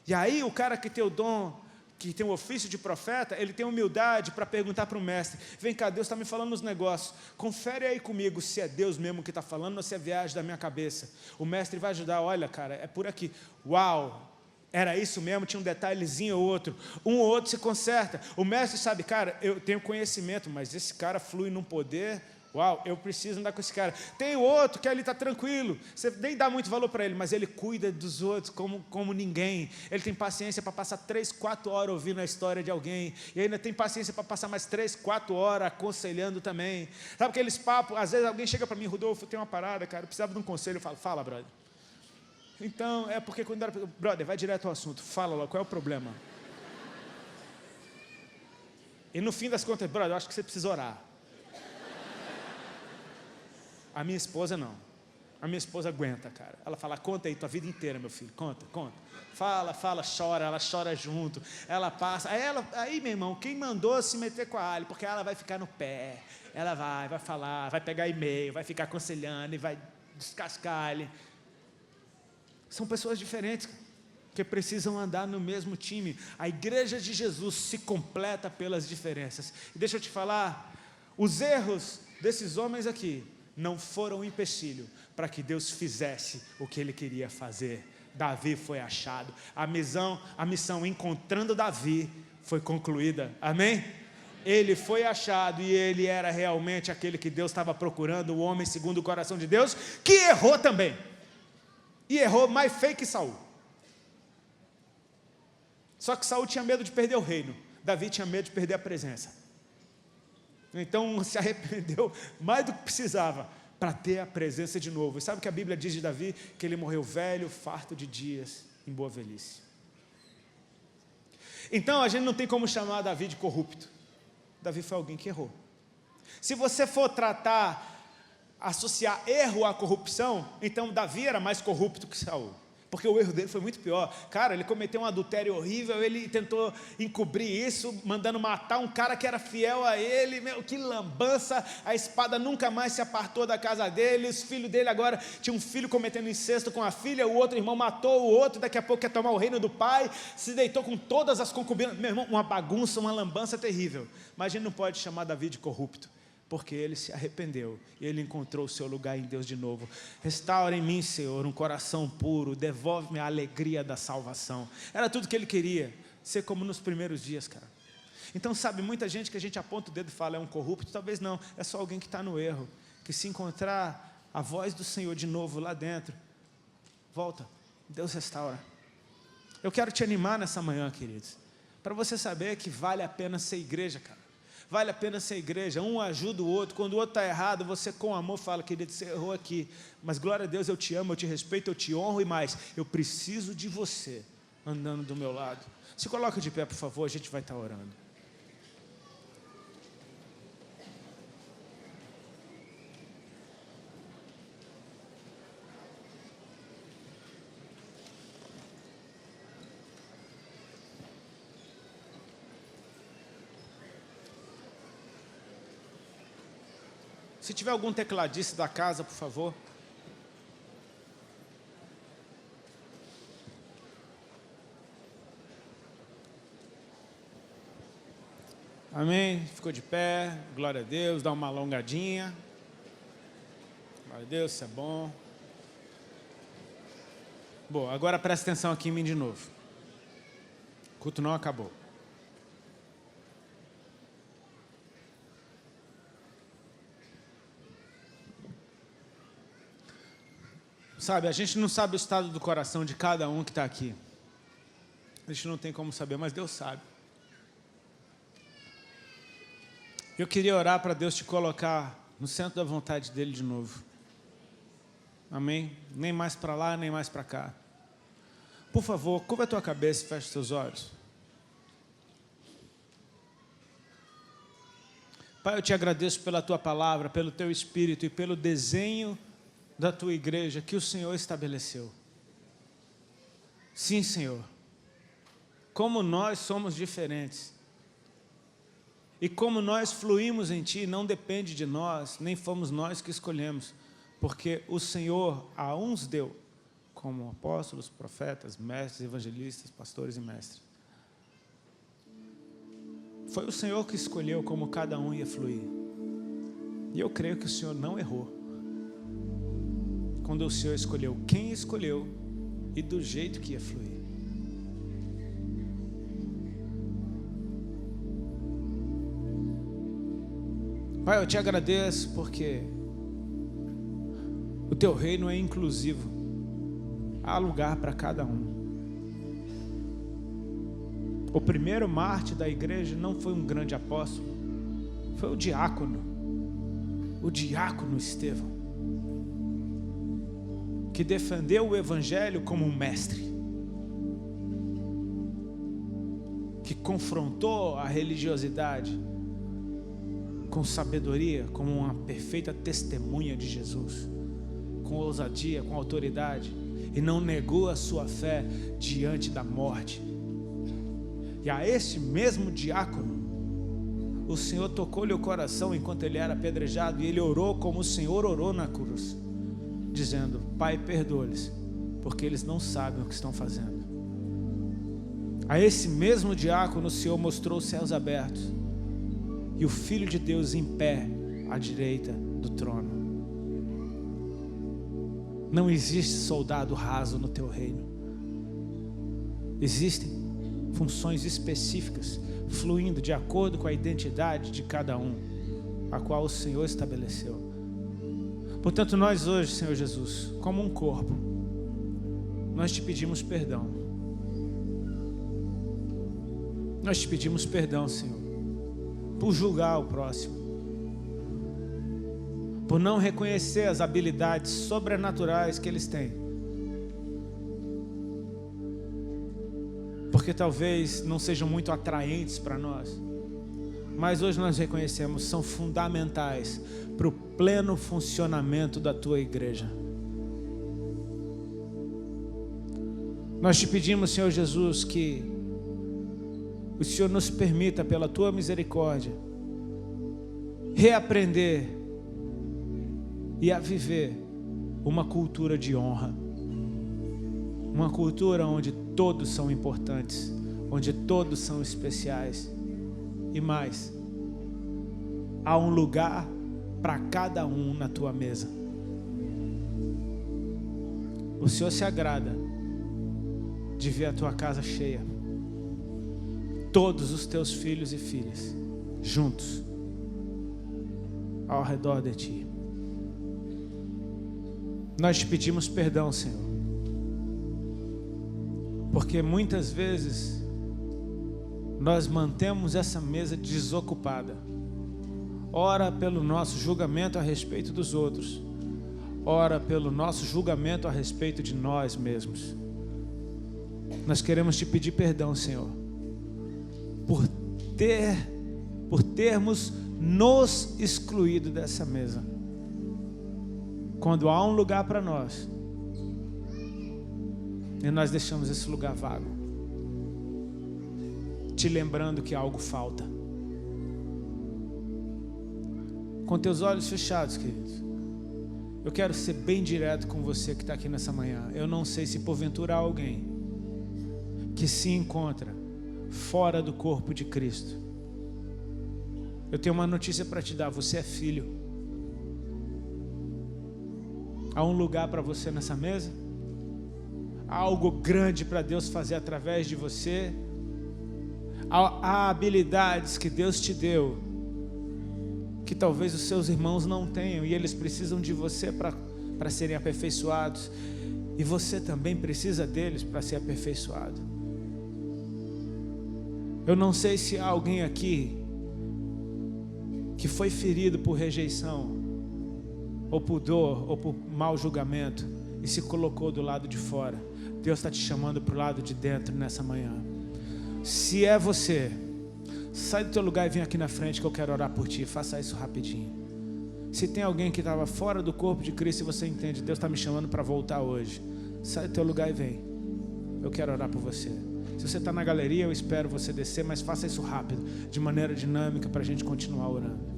Speaker 1: E aí o cara que tem o dom, que tem o ofício de profeta, ele tem humildade para perguntar para o mestre, vem cá, Deus está me falando nos negócios, confere aí comigo se é Deus mesmo que está falando ou se é viagem da minha cabeça. O mestre vai ajudar, olha cara, é por aqui. Uau, era isso mesmo, tinha um detalhezinho ou outro. Um ou outro se conserta. O mestre sabe, cara, eu tenho conhecimento, mas esse cara flui num poder... Uau, eu preciso andar com esse cara. Tem outro que ali está tranquilo, você nem dá muito valor para ele, mas ele cuida dos outros como ninguém. Ele tem paciência para passar 3, 4 horas ouvindo a história de alguém, e ainda tem paciência para passar mais 3, 4 horas aconselhando também. Sabe aqueles papos, às vezes alguém chega para mim, Rodolfo, tem uma parada, cara, eu precisava de um conselho. Eu falo, fala, brother. Então, é porque quando era, brother, vai direto ao assunto, fala lá, qual é o problema? E no fim das contas, brother, eu acho que você precisa orar. A minha esposa não. A minha esposa aguenta, cara. Ela fala, conta aí tua vida inteira, meu filho. Conta. Fala, chora, ela chora junto. Ela passa. Aí, meu irmão, quem mandou se meter com a Ali? Porque ela vai ficar no pé. Ela vai falar, vai pegar e-mail, vai ficar aconselhando e vai descascar ele. São pessoas diferentes. porque precisam andar no mesmo time. A igreja de Jesus se completa pelas diferenças. E deixa eu te falar, os erros desses homens aqui não foram um empecilho para que Deus fizesse o que Ele queria fazer. Davi foi achado, a missão encontrando Davi foi concluída, amém? Ele foi achado e ele era realmente aquele que Deus estava procurando, o homem segundo o coração de Deus, que errou também, e errou mais feio que Saul. Só que Saul tinha medo de perder o reino, Davi tinha medo de perder a presença. Então se arrependeu mais do que precisava para ter a presença de novo. E sabe o que a Bíblia diz de Davi? Que ele morreu velho, farto de dias, em boa velhice. Então a gente não tem como chamar Davi de corrupto. Davi foi alguém que errou. Se você for associar erro à corrupção, então Davi era mais corrupto que Saul. Porque o erro dele foi muito pior. Cara, ele cometeu um adultério horrível, ele tentou encobrir isso, mandando matar um cara que era fiel a ele. Meu, que lambança, a espada nunca mais se apartou da casa dele, os filhos dele agora, tinha um filho cometendo incesto com a filha, o outro irmão matou o outro, daqui a pouco quer tomar o reino do pai, se deitou com todas as concubinas. Meu irmão, uma bagunça, uma lambança terrível. Mas a gente não pode chamar Davi de corrupto, porque ele se arrependeu e ele encontrou o seu lugar em Deus de novo. Restaura em mim, Senhor, um coração puro, devolve-me a alegria da salvação. Era tudo que ele queria, ser como nos primeiros dias, cara. Então, sabe, muita gente que a gente aponta o dedo e fala é um corrupto, talvez não, é só alguém que está no erro, que se encontrar a voz do Senhor de novo lá dentro, volta, Deus restaura. Eu quero te animar nessa manhã, queridos, para você saber que vale a pena ser igreja, cara. Vale a pena ser igreja, um ajuda o outro. Quando o outro está errado, você com amor fala, querido, você errou aqui, mas glória a Deus, eu te amo, eu te respeito, eu te honro, e mais, eu preciso de você andando do meu lado. Se coloca de pé, por favor, a gente vai estar orando. Se tiver algum tecladista da casa, por favor. Amém? Ficou de pé, glória a Deus, dá uma alongadinha. Glória a Deus, isso é bom. Bom, agora presta atenção aqui em mim de novo. O culto não acabou. Sabe, a gente não sabe o estado do coração de cada um que está aqui. A gente não tem como saber, mas Deus sabe. Eu queria orar para Deus te colocar no centro da vontade dEle de novo. Amém? Nem mais para lá, nem mais para cá. Por favor, curva a tua cabeça e feche os teus olhos. Pai, eu te agradeço pela tua palavra, pelo teu Espírito e pelo desenho da tua igreja que o Senhor estabeleceu. Sim, Senhor, como nós somos diferentes e como nós fluímos em Ti não depende de nós, nem fomos nós que escolhemos, porque o Senhor a uns deu como apóstolos, profetas, mestres, evangelistas, pastores e mestres. Foi o Senhor que escolheu como cada um ia fluir, e eu creio que o Senhor não errou quando o Senhor escolheu quem escolheu e do jeito que ia fluir. Pai, eu te agradeço porque o teu reino é inclusivo. Há lugar para cada um. O primeiro mártir da igreja não foi um grande apóstolo, foi o diácono Estevão, que defendeu o evangelho como um mestre, que confrontou a religiosidade com sabedoria, como uma perfeita testemunha de Jesus, com ousadia, com autoridade, e não negou a sua fé diante da morte. E a esse mesmo diácono, o Senhor tocou-lhe o coração enquanto ele era apedrejado, e ele orou como o Senhor orou na cruz, dizendo: Pai, perdoa-lhes, porque eles não sabem o que estão fazendo. A esse mesmo diácono o Senhor mostrou os céus abertos e o Filho de Deus em pé à direita do trono. Não existe soldado raso no teu reino. Existem funções específicas fluindo de acordo com a identidade de cada um, a qual o Senhor estabeleceu. Portanto, nós hoje, Senhor Jesus, como um corpo, nós te pedimos perdão. Nós te pedimos perdão, Senhor, por julgar o próximo, por não reconhecer as habilidades sobrenaturais que eles têm, porque talvez não sejam muito atraentes para nós, mas hoje nós reconhecemos, são fundamentais para o pleno funcionamento da tua igreja. Nós te pedimos, Senhor Jesus, que o Senhor nos permita, pela tua misericórdia, reaprender e a viver uma cultura de honra, uma cultura onde todos são importantes, onde todos são especiais, e mais, há um lugar para cada um na tua mesa. O Senhor se agrada de ver a tua casa cheia, todos os teus filhos e filhas juntos ao redor de ti. Nós te pedimos perdão, Senhor, porque muitas vezes nós mantemos essa mesa desocupada, ora pelo nosso julgamento a respeito dos outros, ora pelo nosso julgamento a respeito de nós mesmos. Nós queremos te pedir perdão, Senhor, por termos nos excluído dessa mesa, quando há um lugar para nós e nós deixamos esse lugar vago, te lembrando que algo falta. Com teus olhos fechados, queridos, eu quero ser bem direto com você que está aqui nessa manhã. Eu não sei se porventura há alguém que se encontra fora do corpo de Cristo. Eu tenho uma notícia para te dar: você é filho. Há um lugar para você nessa mesa, há algo grande para Deus fazer através de você, há habilidades que Deus te deu que talvez os seus irmãos não tenham, e eles precisam de você para serem aperfeiçoados, e você também precisa deles para ser aperfeiçoado. Eu não sei se há alguém aqui que foi ferido por rejeição, ou por dor, ou por mau julgamento, e se colocou do lado de fora. Deus está te chamando para o lado de dentro nessa manhã. Se é você, sai do teu lugar e vem aqui na frente que eu quero orar por ti. Faça isso rapidinho. Se tem alguém que estava fora do corpo de Cristo e você entende, Deus está me chamando para voltar hoje, sai do teu lugar e vem. Eu quero orar por você. Se você está na galeria, eu espero você descer, mas faça isso rápido, de maneira dinâmica, para a gente continuar orando.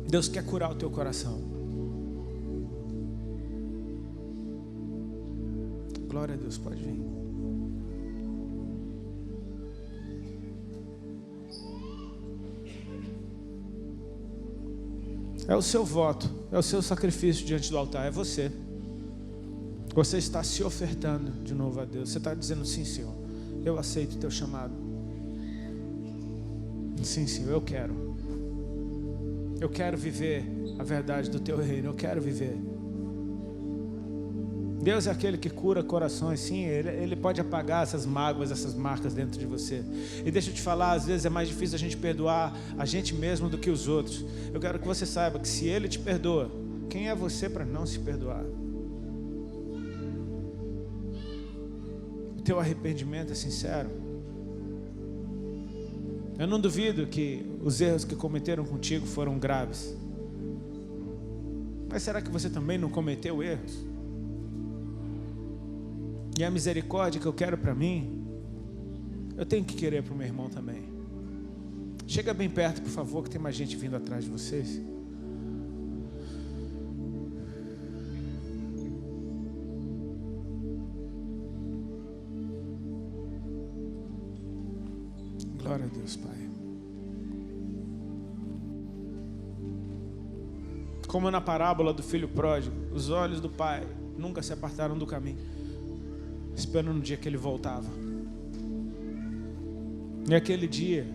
Speaker 1: Deus quer curar o teu coração. Glória a Deus, pode vir. É o seu voto, é o seu sacrifício diante do altar, é você. Você está se ofertando de novo a Deus. Você está dizendo: sim, Senhor, eu aceito o teu chamado. Sim, Senhor, eu quero. Eu quero viver a verdade do teu reino, eu quero viver. Deus é aquele que cura corações, sim, Ele pode apagar essas mágoas, essas marcas dentro de você. E deixa eu te falar, às vezes é mais difícil a gente perdoar a gente mesmo do que os outros. Eu quero que você saiba que se Ele te perdoa, quem é você para não se perdoar? O teu arrependimento é sincero. Eu não duvido que os erros que cometeram contigo foram graves. Mas será que você também não cometeu erros? E a misericórdia que eu quero para mim, eu tenho que querer para o meu irmão também. Chega bem perto, por favor, que tem mais gente vindo atrás de vocês. Deus, Pai. Como na parábola do filho pródigo, os olhos do pai nunca se apartaram do caminho, esperando no dia que ele voltava. E aquele dia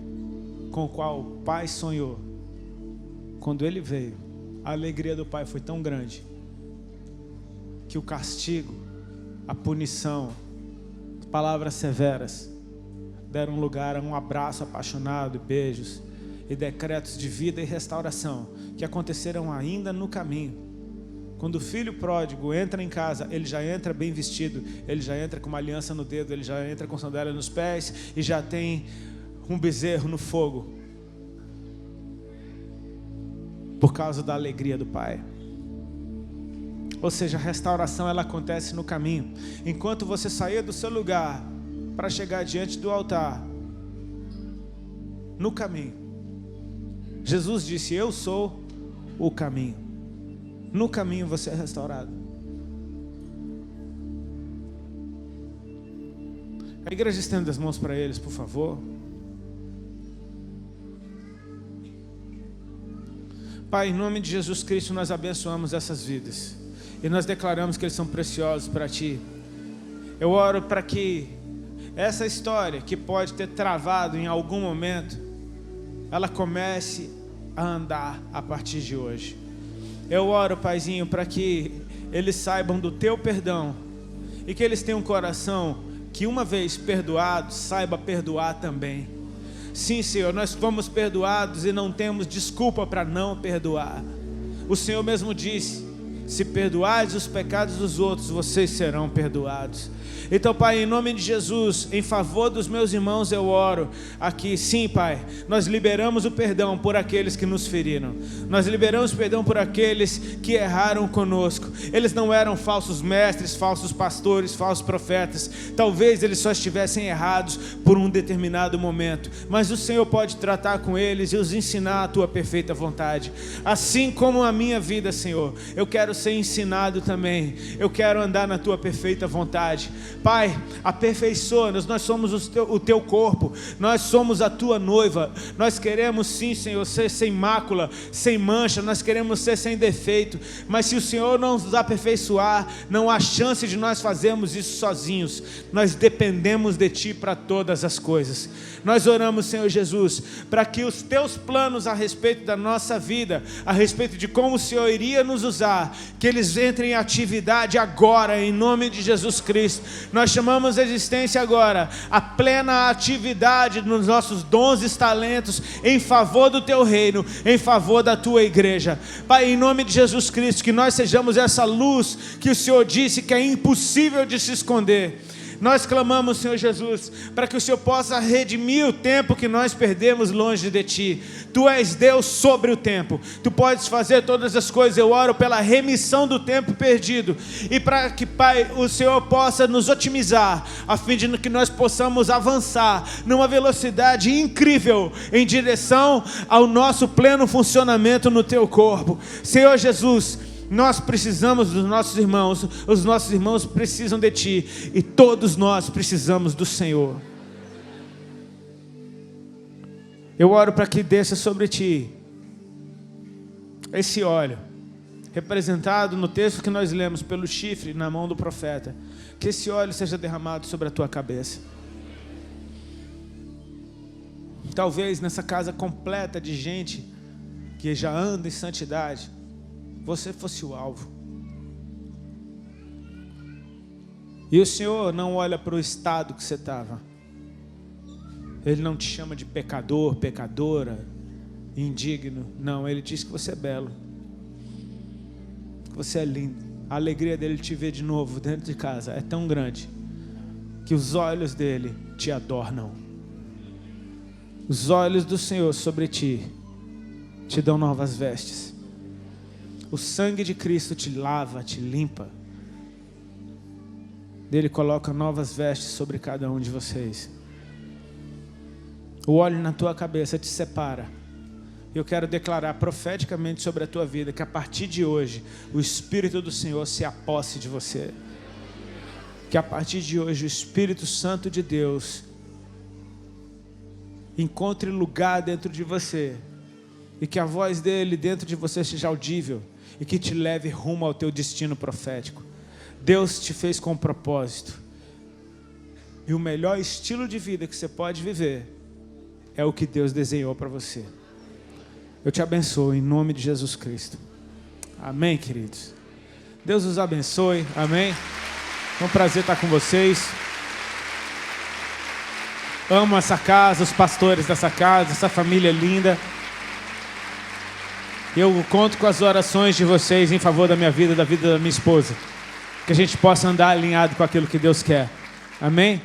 Speaker 1: com o qual o pai sonhou, quando ele veio, a alegria do pai foi tão grande que o castigo, a punição, as palavras severas deram lugar a um abraço apaixonado, beijos e decretos de vida e restauração que aconteceram ainda no caminho. Quando o filho pródigo entra em casa, ele já entra bem vestido, ele já entra com uma aliança no dedo, ele já entra com sandália nos pés e já tem um bezerro no fogo, por causa da alegria do pai. Ou seja, a restauração ela acontece no caminho. Enquanto você saía do seu lugar para chegar diante do altar, no caminho, Jesus disse: eu sou o caminho. No caminho você é restaurado. A igreja estende as mãos para eles, por favor. Pai, em nome de Jesus Cristo, nós abençoamos essas vidas e nós declaramos que eles são preciosos para Ti. Eu oro para que essa história que pode ter travado em algum momento, ela comece a andar a partir de hoje. Eu oro, Paizinho, para que eles saibam do Teu perdão e que eles tenham um coração que, uma vez perdoado, saiba perdoar também. Sim, Senhor, nós fomos perdoados e não temos desculpa para não perdoar. O Senhor mesmo disse: se perdoares os pecados dos outros, vocês serão perdoados. Então, Pai, em nome de Jesus, em favor dos meus irmãos eu oro aqui. Sim, Pai, nós liberamos o perdão por aqueles que nos feriram. Nós liberamos o perdão por aqueles que erraram conosco. Eles não eram falsos mestres, falsos pastores, falsos profetas. Talvez eles só estivessem errados por um determinado momento, mas o Senhor pode tratar com eles e os ensinar a Tua perfeita vontade. Assim como a minha vida, Senhor, eu quero ser ensinado também. Eu quero andar na Tua perfeita vontade. Pai, aperfeiçoa-nos. Nós somos o Teu corpo, nós somos a Tua noiva. Nós queremos sim, Senhor, ser sem mácula, sem mancha. Nós queremos ser sem defeito. Mas se o Senhor não nos aperfeiçoar, não há chance de nós fazermos isso sozinhos. Nós dependemos de Ti para todas as coisas. Nós oramos, Senhor Jesus, para que os Teus planos a respeito da nossa vida, a respeito de como o Senhor iria nos usar, que eles entrem em atividade agora, em nome de Jesus Cristo. Nós chamamos a existência agora, a plena atividade nos nossos dons e talentos, em favor do Teu reino, em favor da Tua igreja. Pai, em nome de Jesus Cristo, que nós sejamos essa luz que o Senhor disse que é impossível de se esconder. Nós clamamos, Senhor Jesus, para que o Senhor possa redimir o tempo que nós perdemos longe de Ti. Tu és Deus sobre o tempo, Tu podes fazer todas as coisas. Eu oro pela remissão do tempo perdido e para que, Pai, o Senhor possa nos otimizar, a fim de que nós possamos avançar numa velocidade incrível em direção ao nosso pleno funcionamento no Teu corpo. Senhor Jesus, nós precisamos dos nossos irmãos, os nossos irmãos precisam de Ti e todos nós precisamos do Senhor. Eu oro para que desça sobre Ti esse óleo, representado no texto que nós lemos pelo chifre na mão do profeta, que esse óleo seja derramado sobre a tua cabeça. Talvez nessa casa completa de gente que já anda em santidade, você fosse o alvo. E o Senhor não olha para o estado que você estava. Ele não te chama de pecador, pecadora, indigno. Não, Ele diz que você é belo, que você é lindo. A alegria dele te ver de novo dentro de casa é tão grande que os olhos dele te adornam. Os olhos do Senhor sobre ti te dão novas vestes. O sangue de Cristo te lava, te limpa. Ele coloca novas vestes sobre cada um de vocês. O óleo na tua cabeça te separa. Eu quero declarar profeticamente sobre a tua vida que a partir de hoje o Espírito do Senhor se aposse de você. Que a partir de hoje o Espírito Santo de Deus encontre lugar dentro de você e que a voz dele dentro de você seja audível e que te leve rumo ao teu destino profético. Deus te fez com um propósito e o melhor estilo de vida que você pode viver é o que Deus desenhou para você. Eu te abençoo em nome de Jesus Cristo. Amém, queridos. Deus os abençoe. Amém. É um prazer estar com vocês. Amo essa casa, os pastores dessa casa, essa família linda. Eu conto com as orações de vocês em favor da minha vida, da vida da minha esposa. Que a gente possa andar alinhado com aquilo que Deus quer. Amém?